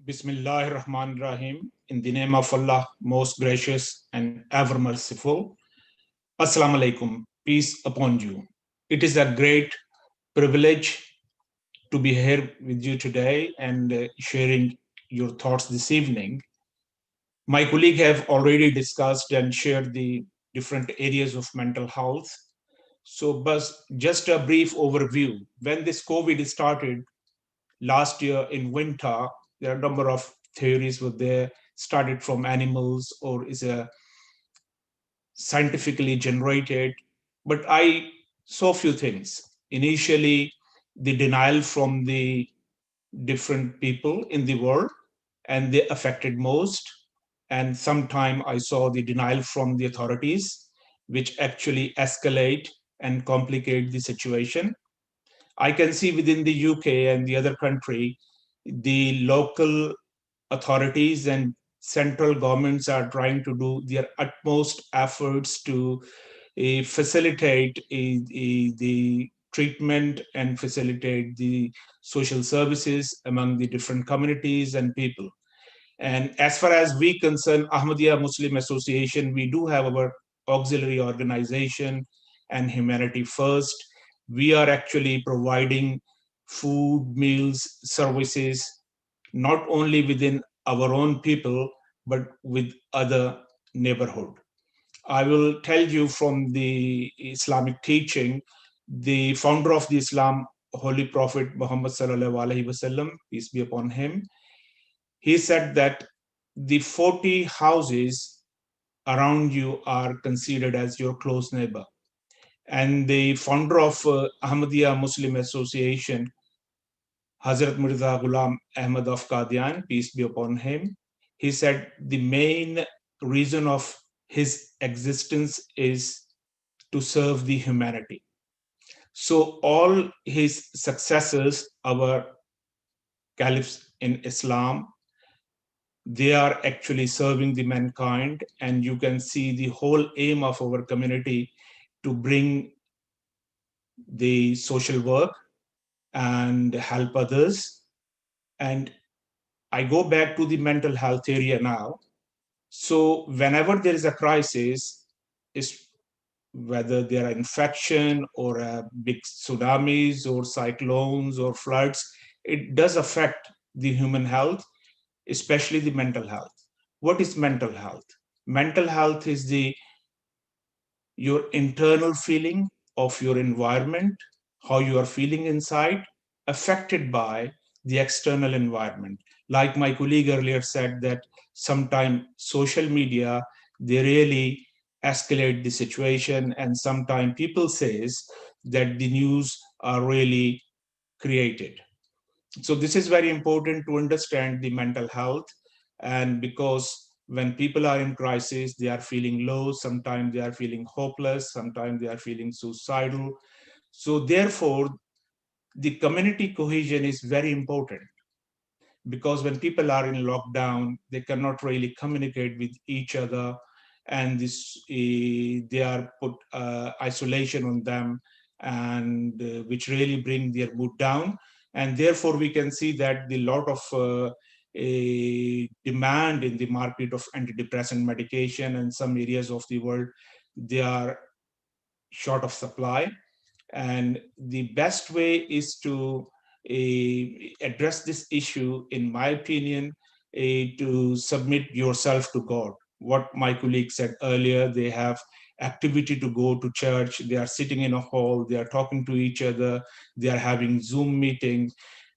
Bismillahir Rahmanir Rahim. In the name of Allah, most gracious and ever merciful. Assalamu alaikum. Peace upon you. It is a great privilege to be here with you today and sharing your thoughts this evening. My colleague have already discussed and shared the different areas of mental health. So, but just a brief overview. When this COVID started last year in winter, there are a number of theories were there, started from animals or is a scientifically generated. But I saw a few things. Initially, the denial from the different people in the world, and they affected most. And sometime I saw the denial from the authorities, which actually escalate and complicate the situation. I can see within the UK and the other country, the local authorities and central governments are trying to do their utmost efforts to facilitate the treatment and facilitate the social services among the different communities and people. And as far as we concern Ahmadiyya Muslim Association, we do have our auxiliary organization and Humanity First. We are actually providing food, meals, services, not only within our own people, but with other neighborhood. I will tell you from the Islamic teaching, the founder of the Islam, Holy Prophet Muhammad sallallahu alaihi wasallam, peace be upon him, he said that the 40 houses around you are considered as your close neighbor. And the founder of Ahmadiyya Muslim Association, Hazrat Mirza Ghulam Ahmad of Qadian, peace be upon him, he said the main reason of his existence is to serve the humanity. So all his successors, our caliphs in Islam, they are actually serving the mankind, and you can see the whole aim of our community to bring the social work and help others. And I go back to the mental health area now. So whenever there is a crisis, is whether there are infection or big tsunamis or cyclones or floods, it does affect the human health, especially the mental health. What is mental health? Mental health is your internal feeling of your environment, how you are feeling inside, affected by the external environment. Like my colleague earlier said that sometimes social media, they really escalate the situation, and sometimes people says that the news are really created. So this is very important to understand the mental health. And because when people are in crisis, they are feeling low, sometimes they are feeling hopeless, sometimes they are feeling suicidal. So therefore, the community cohesion is very important, because when people are in lockdown, they cannot really communicate with each other, and they are put isolation on them, and which really bring their mood down. And therefore, we can see that the lot of a demand in the market of antidepressant medication, and some areas of the world, they are short of supply. And the best way is to address this issue, in my opinion, to submit yourself to God. what my colleague said earlier, they have activity to go to church, they are sitting in a hall, they are talking to each other, they are having Zoom meetings.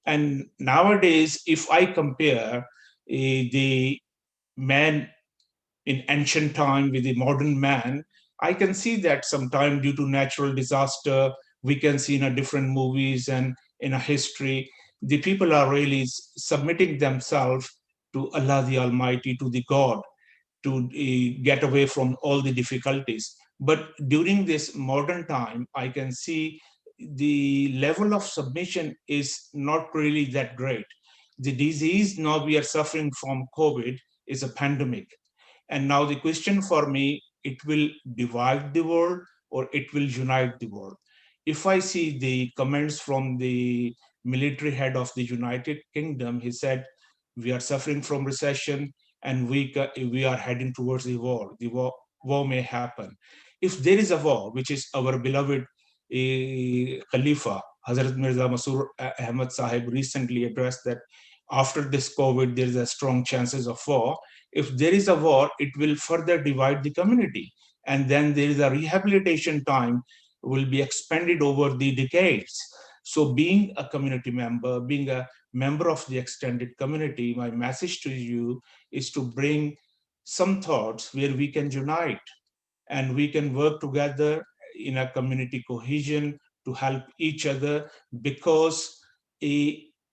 And nowadays, if I compare the man in ancient time with the modern man, I can see that sometime due to natural disaster, we can see in a different movies and in a history, the people are really submitting themselves to Allah the Almighty, to the God, to get away from all the difficulties. But during this modern time, I can see the level of submission is not really that great. The disease now we are suffering from COVID is a pandemic. And now the question for me, it will divide the world or it will unite the world. If I see the comments from the military head of the United Kingdom, he said, we are suffering from recession and we are heading towards the war. The war may happen. If there is a war, which is our beloved Khalifa, Hazrat Mirza Masroor Ahmad Sahib recently addressed that after this COVID, there is a strong chances of war. If there is a war, it will further divide the community. And then there is a rehabilitation time will be expanded over the decades. So being a community member, being a member of the extended community, my message to you is to bring some thoughts where we can unite and we can work together in a community cohesion to help each other, because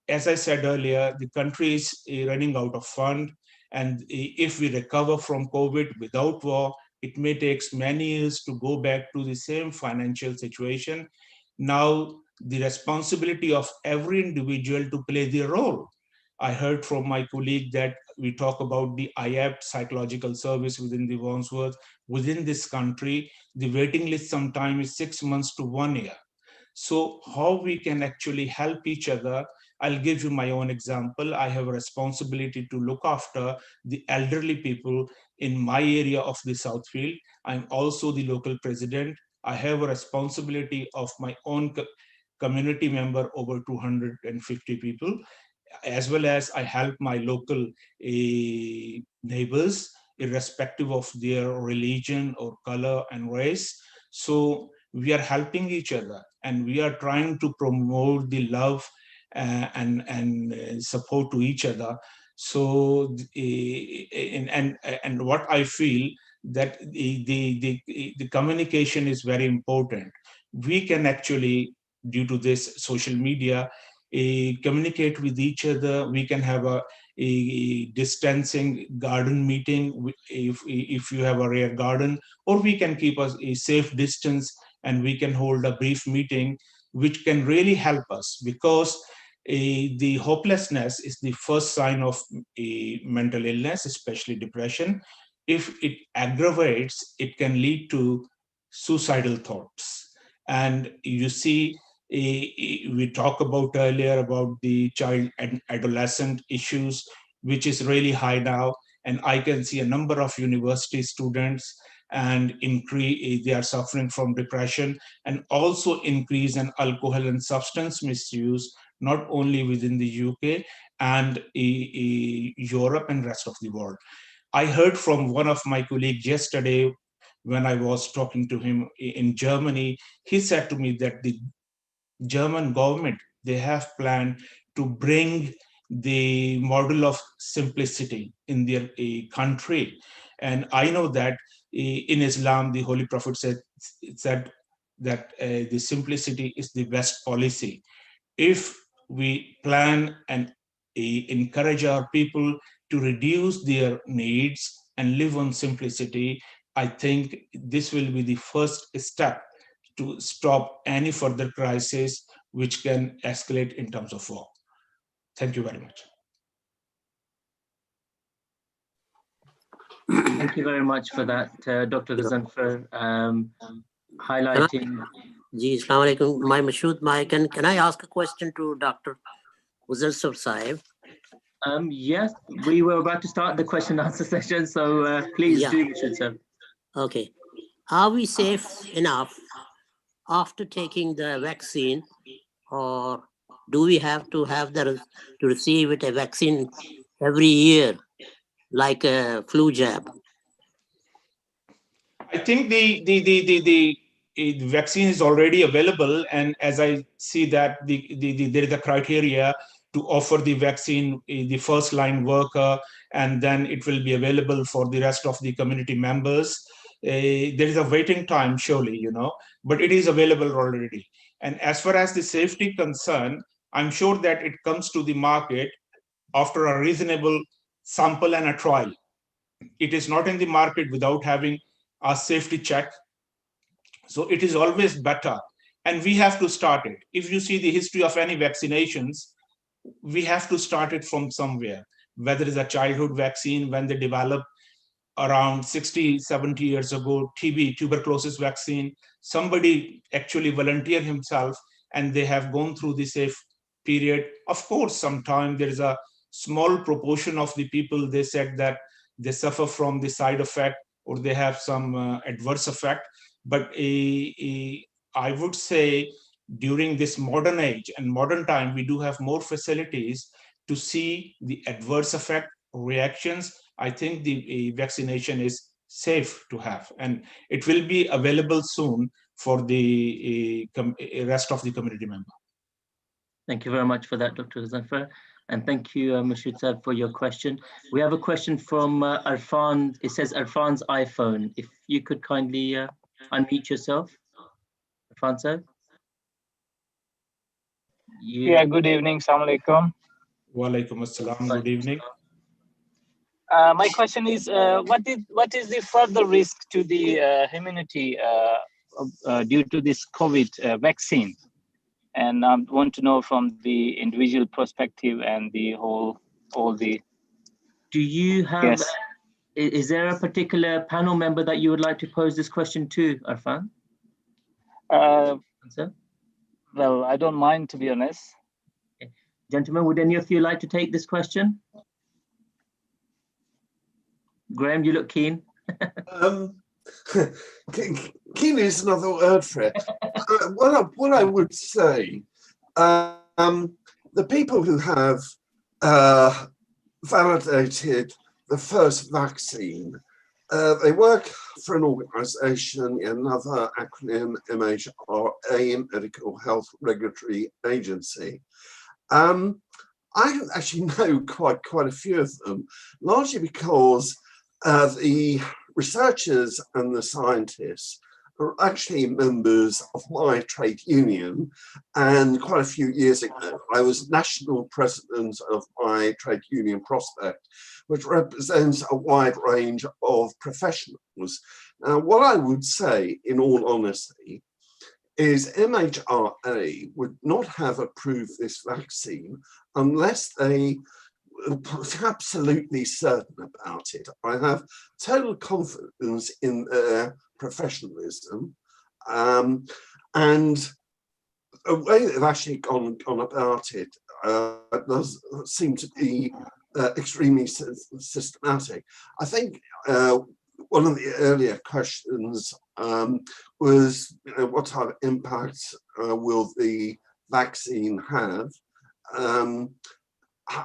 as I said earlier, the country is running out of fund, and if we recover from COVID without war, it may take many years to go back to the same financial situation. Now, the responsibility of every individual to play their role. I heard from my colleague that we talk about the IAPT psychological service within the Wandsworth. Within this country, the waiting list sometimes is 6 months to 1 year. So how we can actually help each other? I'll give you my own example. I have a responsibility to look after the elderly people in my area of the Southfield. I'm also the local president. I have a responsibility of my own community member, over 250 people, as well as I help my local neighbors, irrespective of their religion or color and race. So we are helping each other and we are trying to promote the love and support to each other. So and what I feel that the communication is very important. We can actually, due to this social media, communicate with each other. We can have a distancing garden meeting if you have a rare garden, or we can keep a safe distance and we can hold a brief meeting, which can really help us, because the hopelessness is the first sign of a mental illness, especially depression. If it aggravates, it can lead to suicidal thoughts. And you see, we talked about earlier about the child and adolescent issues, which is really high now. And I can see a number of university students and they are suffering from depression, and also increase in alcohol and substance misuse, not only within the UK and Europe and rest of the world. I heard from one of my colleagues yesterday when I was talking to him in Germany. He said to me that the German government, they have planned to bring the model of simplicity in their country. And I know that in Islam, the Holy Prophet said that the simplicity is the best policy. If we plan and encourage our people to reduce their needs and live on simplicity, I think this will be the first step to stop any further crisis which can escalate in terms of war. Thank you very much. Thank you very much for that, Dr. Ghazanfar, highlighting. Ji, Assalamu alaikum. My Mashood, can I ask a question to Dr. Ghazanfar Sahib? Yes, we were about to start the question and answer session, so please do, Mashood sir. Okay. Are we safe enough after taking the vaccine, or do we have to receive a vaccine every year, like a flu jab? I think the vaccine is already available, and as I see that there is a criteria to offer the vaccine the first line worker, and then it will be available for the rest of the community members. There is a waiting time, surely, but it is available already. And as far as the safety concern, I'm sure that it comes to the market after a reasonable sample and a trial. It is not in the market without having a safety check. So it is always better. And we have to start it. If you see the history of any vaccinations, we have to start it from somewhere, whether it's a childhood vaccine when they developed around 60, 70 years ago, TB, tuberculosis vaccine, somebody actually volunteered himself and they have gone through the safe period. Of course, sometimes there is a small proportion of the people, they said that they suffer from the side effect or they have some adverse effect. But I would say during this modern age and modern time, we do have more facilities to see the adverse effect reactions. I think the vaccination is safe to have, and it will be available soon for the rest of the community member. Thank you very much for that, Dr. Zafar. And thank you, Mashud Saab, for your question. We have a question from Arfan. It says Arfan's iPhone. If you could kindly unmute yourself. Arfan Saab. Yeah, good evening. Assalamu alaikum. Wa alaikum assalam. Good evening. My question is, what is the further risk to the immunity due to this COVID vaccine? And I want to know from the individual perspective and the all the. Do you have? Yes. Is there a particular panel member that you would like to pose this question to, Arfan? Well, I don't mind, to be honest. Okay. Gentlemen, would any of you like to take this question? Graham, you look keen. Keen is another word for it. What I would say, the people who have validated the first vaccine, they work for an organization, another acronym, MHRA, Medical Health Regulatory Agency. I actually know quite a few of them, largely because the researchers and the scientists are actually members of my trade union, and quite a few years ago I was national president of my trade union Prospect, which represents a wide range of professionals. Now, what I would say, in all honesty, is MHRA would not have approved this vaccine unless they were absolutely certain about it. I have total confidence in their professionalism, and the way they've actually gone about it does seem to be extremely systematic. I think one of the earlier questions was, what type of impact will the vaccine have?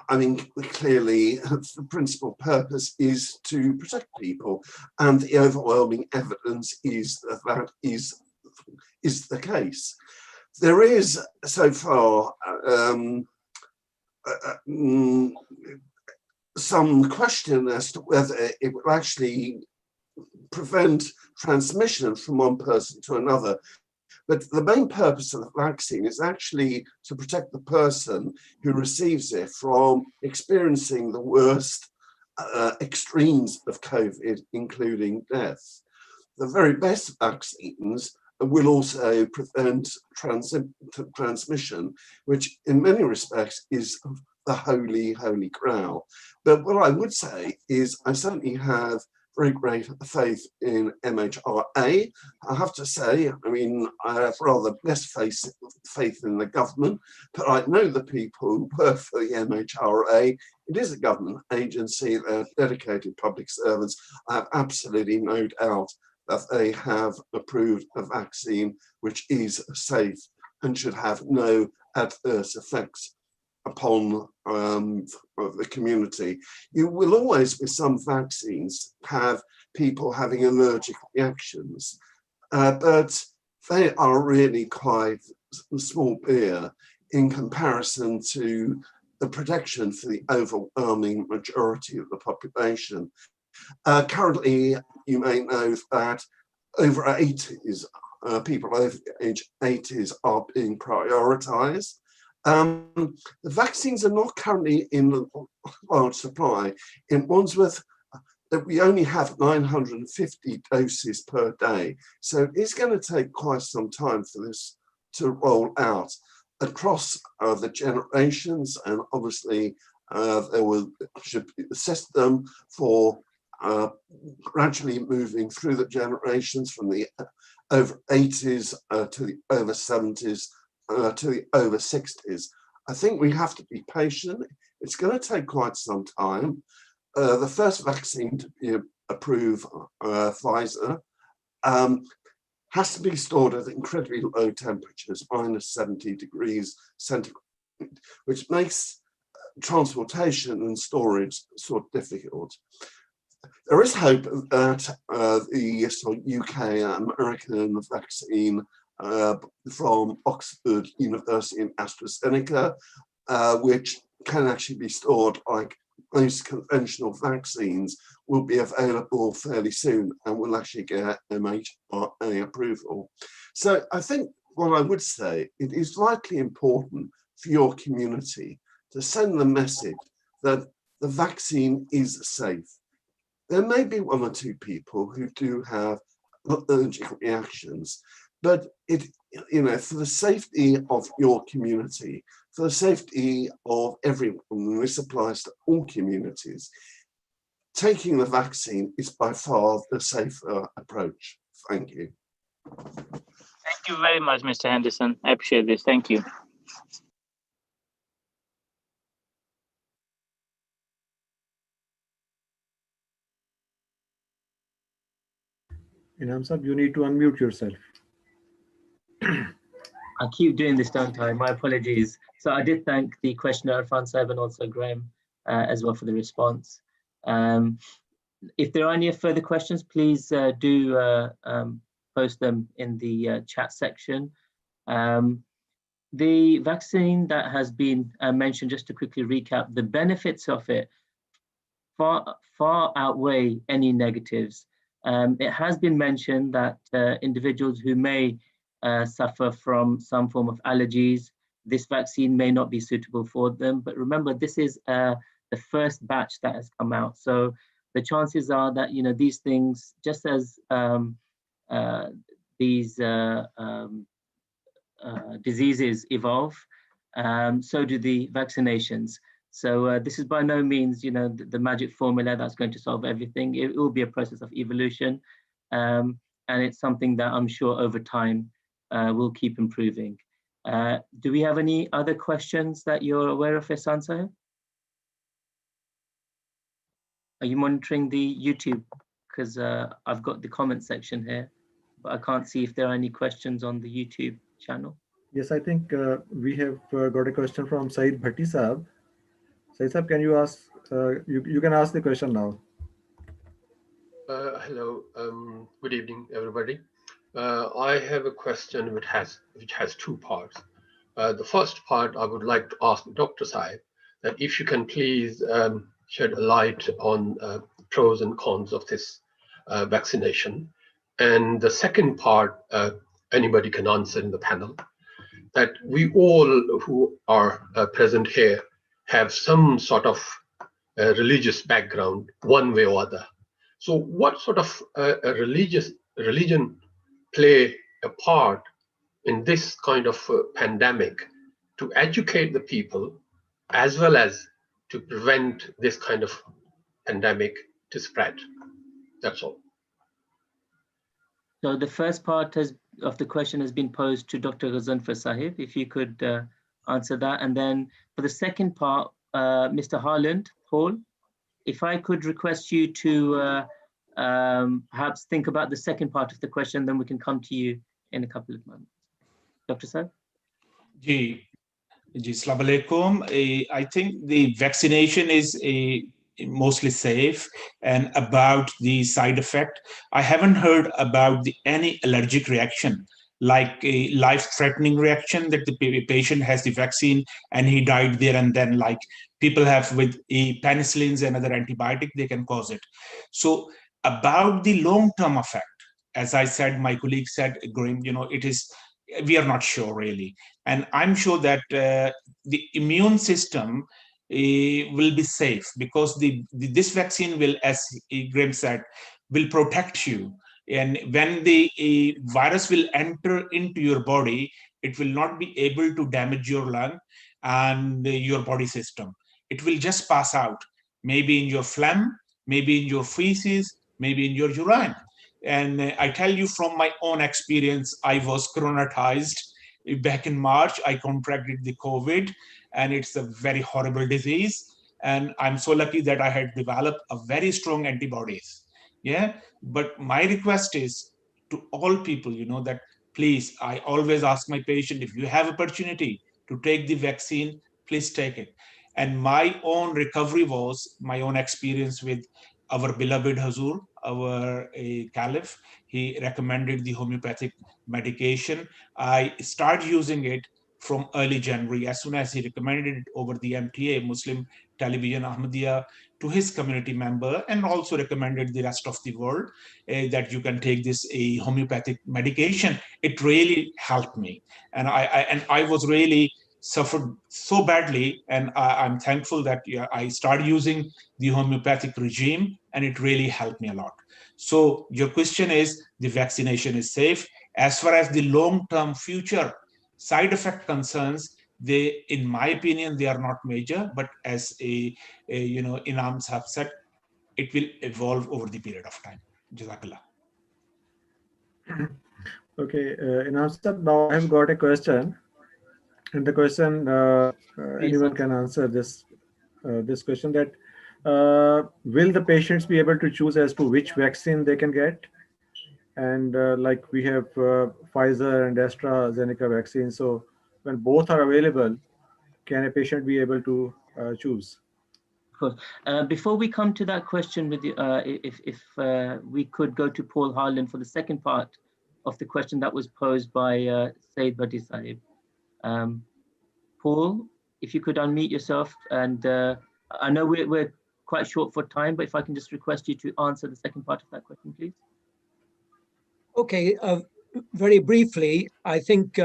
I mean, clearly, the principal purpose is to protect people, and the overwhelming evidence is that is the case. There is, so far, some question as to whether it will actually prevent transmission from one person to another. But the main purpose of the vaccine is actually to protect the person who receives it from experiencing the worst extremes of COVID, including death. The very best vaccines will also prevent transmission, which in many respects is the holy grail. But what I would say is I certainly have very great faith in MHRA. I have to say, I mean, I have rather less faith in the government, but I know the people who work for the MHRA. It is a government agency, they're dedicated public servants. I have absolutely no doubt that they have approved a vaccine which is safe and should have no adverse effects upon the community. You will always, with some vaccines, have people having allergic reactions, but they are really quite small beer in comparison to the protection for the overwhelming majority of the population. Currently, you may know that over 80s, people over age 80s are being prioritized. The vaccines are not currently in large supply. In Wandsworth, we only have 950 doses per day. So it's going to take quite some time for this to roll out across the generations, and obviously should be a system for gradually moving through the generations from the over 80s to the over 70s to the over 60s. I think we have to be patient. It's going to take quite some time. The first vaccine to be approved, Pfizer, has to be stored at incredibly low temperatures, -70 degrees centigrade, which makes transportation and storage sort of difficult. There is hope that the UK American vaccine from Oxford University and AstraZeneca, which can actually be stored like most conventional vaccines, will be available fairly soon and will actually get MHRA approval. So I think what I would say, it is vitally important for your community to send the message that the vaccine is safe. There may be one or two people who do have allergic reactions, but for the safety of your community, for the safety of everyone, and this applies to all communities, taking the vaccine is by far the safer approach. Thank you. Thank you very much, Mr. Henderson. I appreciate this. Thank you. Inam Sahib, you need to unmute yourself. I keep doing this, don't I? My apologies. So I did thank the questioner, Irfan Saib, and also Graham as well for the response. If there are any further questions, please do post them in the chat section. The vaccine that has been mentioned, just to quickly recap, the benefits of it far outweigh any negatives. It has been mentioned that individuals who may suffer from some form of allergies, this vaccine may not be suitable for them. But remember, this is the first batch that has come out. So the chances are that, these things, just as these diseases evolve, so do the vaccinations. So this is by no means, the magic formula that's going to solve everything. It will be a process of evolution. And it's something that I'm sure over time will keep improving. Do we have any other questions that you're aware of, Ihsan Sahib? Are you monitoring the YouTube? Because I've got the comment section here, but I can't see if there are any questions on the YouTube channel. Yes, I think we have got a question from Saeed Bhatti Sahib. Saeed Sahib, can you ask, you can ask the question now. Hello, good evening, everybody. I have a question which has two parts. The first part, I would like to ask Dr. Saib that if you can please shed a light on pros and cons of this vaccination. And the second part, anybody can answer in the panel, that we all who are present here have some sort of religious background, one way or other. So what sort of religion play a part in this kind of pandemic to educate the people as well as to prevent this kind of pandemic to spread? That's all. So the first part of the question has been posed to Dr. Ghazanfar Sahib, if you could answer that. And then for the second part, Mr. Harland, Paul, if I could request you to perhaps think about the second part of the question, then we can come to you in a couple of moments. Dr. Sahib? Ji, Ji, Assalamu alaikum. I think the vaccination is mostly safe. And about the side effect, I haven't heard about any allergic reaction, like a life-threatening reaction that the patient has the vaccine and he died there and then, like people have with penicillins and other antibiotics, they can cause it. So about the long-term effect, as I said, my colleague said, Graham, it is, we are not sure really. And I'm sure that the immune system will be safe, because this vaccine will, as Graham said, will protect you. And when the virus will enter into your body, it will not be able to damage your lung and your body system. It will just pass out, maybe in your phlegm, maybe in your feces, maybe in your urine. And I tell you from my own experience, I was coronatized back in March. I contracted the COVID, and it's a very horrible disease. And I'm so lucky that I had developed a very strong antibodies. Yeah. But my request is to all people, that please, I always ask my patient, if you have opportunity to take the vaccine, please take it. And my own recovery was my own experience with our beloved Hazur, our Caliph. He recommended the homeopathic medication. I started using it from early January, as soon as he recommended it over the MTA, Muslim Television Ahmadiyya, to his community member, and also recommended the rest of the world that you can take this homeopathic medication. It really helped me. And I was really suffered so badly, and I'm thankful that I started using the homeopathic regime, and it really helped me a lot. So your question is, the vaccination is safe. As far as the long-term future side effect concerns, they, in my opinion, they are not major, but as Inams have said, it will evolve over the period of time. Jazakallah. Okay, Inam sir, now I have got a question, and the question anyone can answer this question, that will the patients be able to choose as to which vaccine they can get? And like we have Pfizer and AstraZeneca vaccines, so when both are available, can a patient be able to choose? Of course. Before we come to that question, with you, if we could go to Paul Harlan for the second part of the question that was posed by Said Bhatti Sahib. Paul, if you could unmute yourself, and I know we're quite short for time, but if I can just request you to answer the second part of that question, please. Okay, very briefly, I think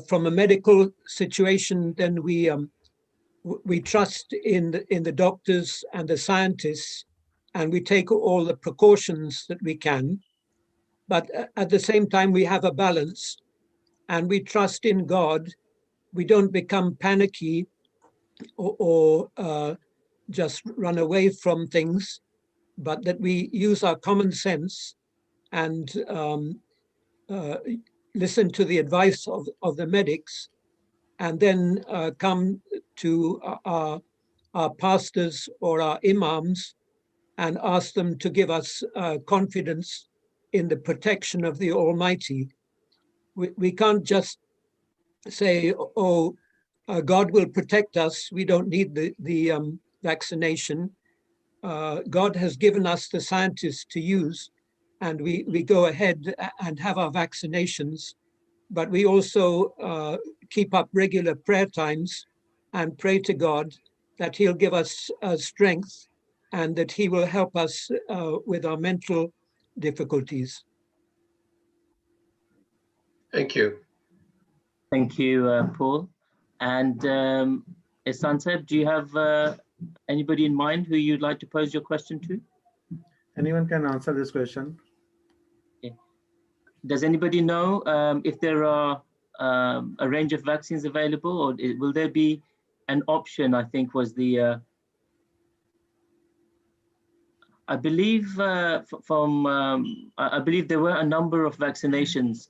from a medical situation, then we trust in the doctors and the scientists, and we take all the precautions that we can. But at the same time, we have a balance, and we trust in God. We don't become panicky or just run away from things, but that we use our common sense and listen to the advice of the medics, and then come to our pastors or our imams and ask them to give us confidence in the protection of the Almighty. We can't just say, oh, God will protect us, we don't need the vaccination. God has given us the scientists to use, and we go ahead and have our vaccinations, but we also keep up regular prayer times and pray to God that he'll give us strength and that he will help us with our mental difficulties. Thank you. Thank you, Paul. And Ihsan Saib, do you have anybody in mind who you'd like to pose your question to? Anyone can answer this question. Okay. Does anybody know if there are a range of vaccines available, or will there be an option? I think was the I believe I believe there were a number of vaccinations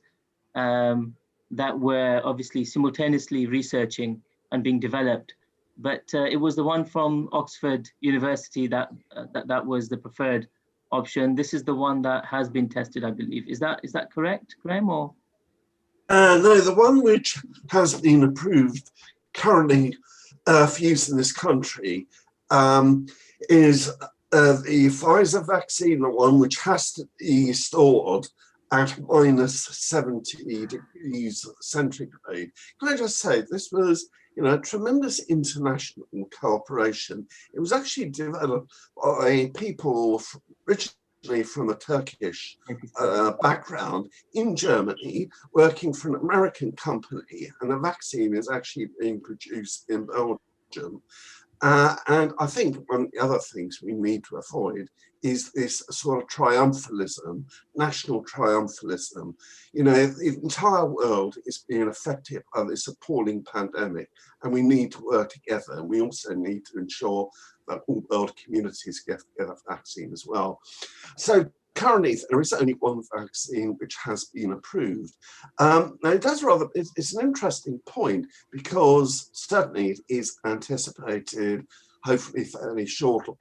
that were obviously simultaneously researching and being developed, but it was the one from Oxford University that was the preferred option. This is the one that has been tested, I believe. Is that correct, Graham? Or No, the one which has been approved currently for use in this country is the Pfizer vaccine, the one which has to be stored at minus 70 degrees centigrade. Can I just say, this was, tremendous international cooperation. It was actually developed by people originally from a Turkish background in Germany, working for an American company, and the vaccine is actually being produced in Belgium. And I think one of the other things we need to avoid is this sort of triumphalism, national triumphalism. The entire world is being affected by this appalling pandemic, and we need to work together. We also need to ensure that all world communities get a vaccine as well. So currently, there is only one vaccine which has been approved. Now, it's an interesting point, because certainly it is anticipated, hopefully fairly shortly,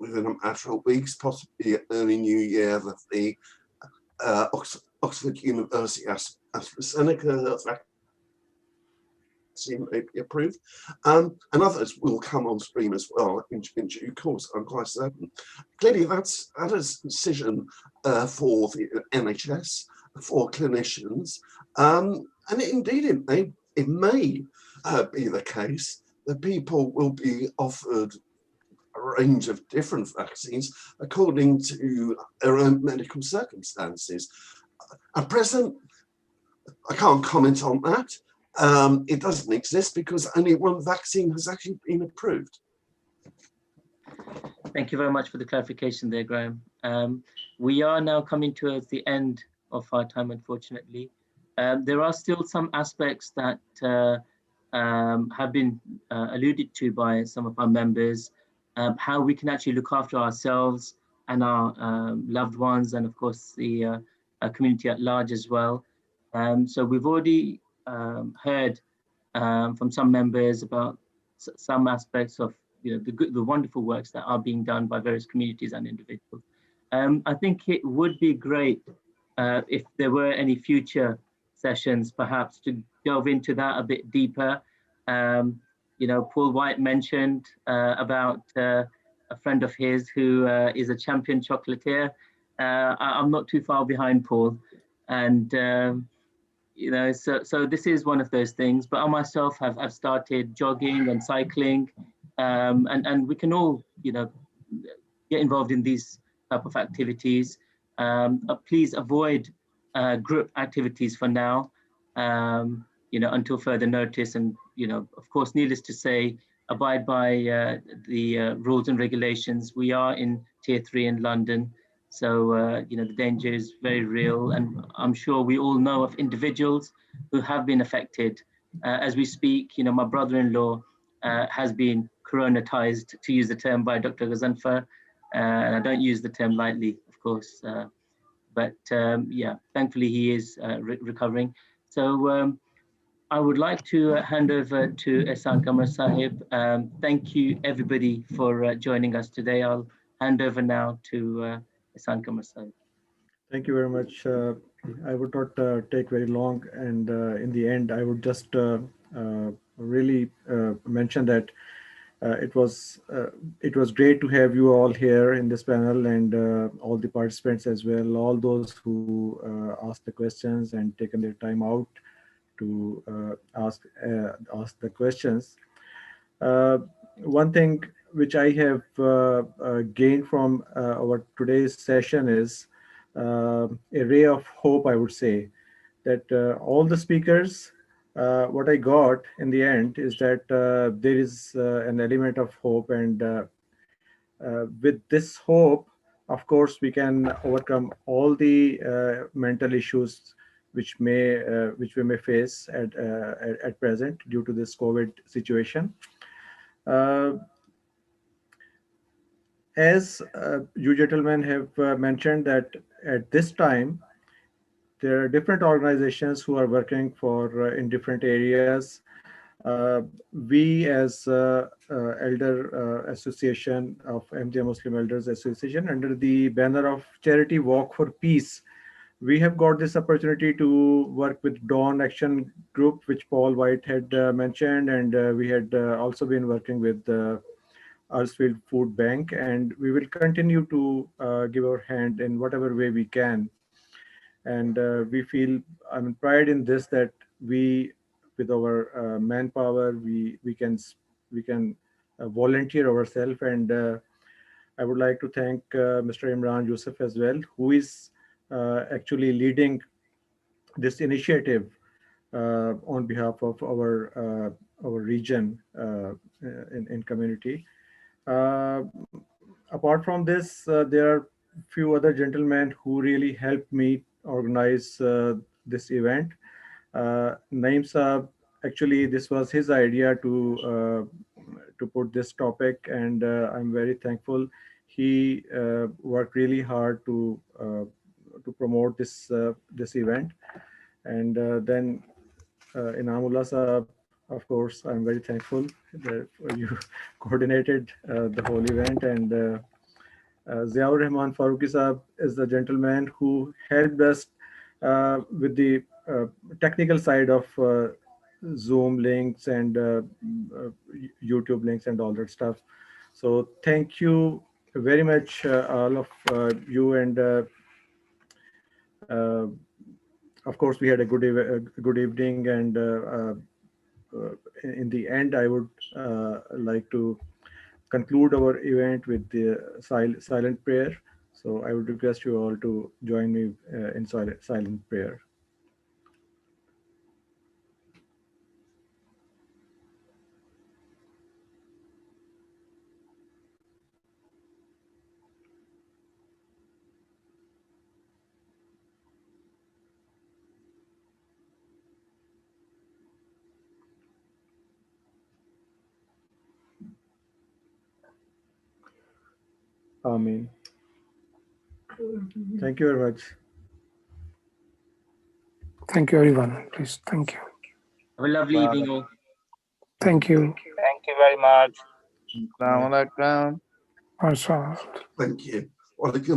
within a matter of weeks, possibly early New Year, that the Oxford University AstraZeneca vaccine may be approved, and others will come on stream as well in due course, I'm quite certain. Clearly, that is a decision for the NHS, for clinicians, and indeed it may be the case that people will be offered a range of different vaccines according to their own medical circumstances. At present, I can't comment on that. It doesn't exist because only one vaccine has actually been approved. Thank you very much for the clarification there, Graham. We are now coming towards the end of our time, unfortunately. There are still some aspects that have been alluded to by some of our members, how we can actually look after ourselves and our loved ones, and of course the community at large as well. So we've already heard from some members about some aspects of the wonderful works that are being done by various communities and individuals. I think it would be great if there were any future sessions, perhaps, to delve into that a bit deeper. Paul White mentioned about a friend of his who is a champion chocolatier. I'm not too far behind Paul, and so this is one of those things. But I myself have started jogging and cycling, and we can all get involved in these type of activities. Please avoid group activities for now, until further notice. And of course, needless to say, abide by the rules and regulations. We are in Tier 3 in London, so the danger is very real, and I'm sure we all know of individuals who have been affected. As we speak, my brother-in-law has been coronatized, to use the term by Dr. Ghazanfar, and I don't use the term lightly, of course, but yeah, thankfully he is recovering. So I would like to hand over to Ehsan Kamar Sahib. Thank you everybody for joining us today. I'll hand over now to Ehsan Kamar Sahib. Thank you very much. I would not take very long, and in the end, I would just really mention that it was great to have you all here in this panel, and all the participants as well, all those who asked the questions and taken their time out to ask the questions. One thing which I have gained from our today's session is a ray of hope, I would say, that all the speakers, what I got in the end is that there is an element of hope, and with this hope, of course, we can overcome all the mental issues which we may face at present due to this COVID situation. As you gentlemen have mentioned that at this time, there are different organizations who are working for in different areas. We as Elder Association of AMEA Muslim Elders Association, under the banner of Charity Walk for Peace, we have got this opportunity to work with Dawn Action Group, which Paul White had mentioned, and we had also been working with Earthfield Food Bank, and we will continue to give our hand in whatever way we can. And we feel, pride in this, that we, with our manpower, we can volunteer ourselves. And I would like to thank Mr. Imran Yusuf as well, who is actually leading this initiative on behalf of our region in community. Uh, Apart from this, there are few other gentlemen who really helped me organize this event. Naim Saab, actually, this was his idea to put this topic, and I'm very thankful. He worked really hard to promote this event, and then Inamullah Saab, of course, I'm very thankful that you coordinated the whole event, and Ziaur Rahman Farooqi Saab is the gentleman who helped us with the technical side of Zoom links and YouTube links and all that stuff. So thank you very much, all of you. And uh, of course, we had a good evening. And in the end, I would like to conclude our event with the silent prayer. So I would request you all to join me in silent prayer. Amen. Thank you very much. Thank you, everyone. Please, thank you. Have a lovely evening all. Thank you. Thank you very much. Assalamu alaikum. Mashallah. Thank you. Walaikum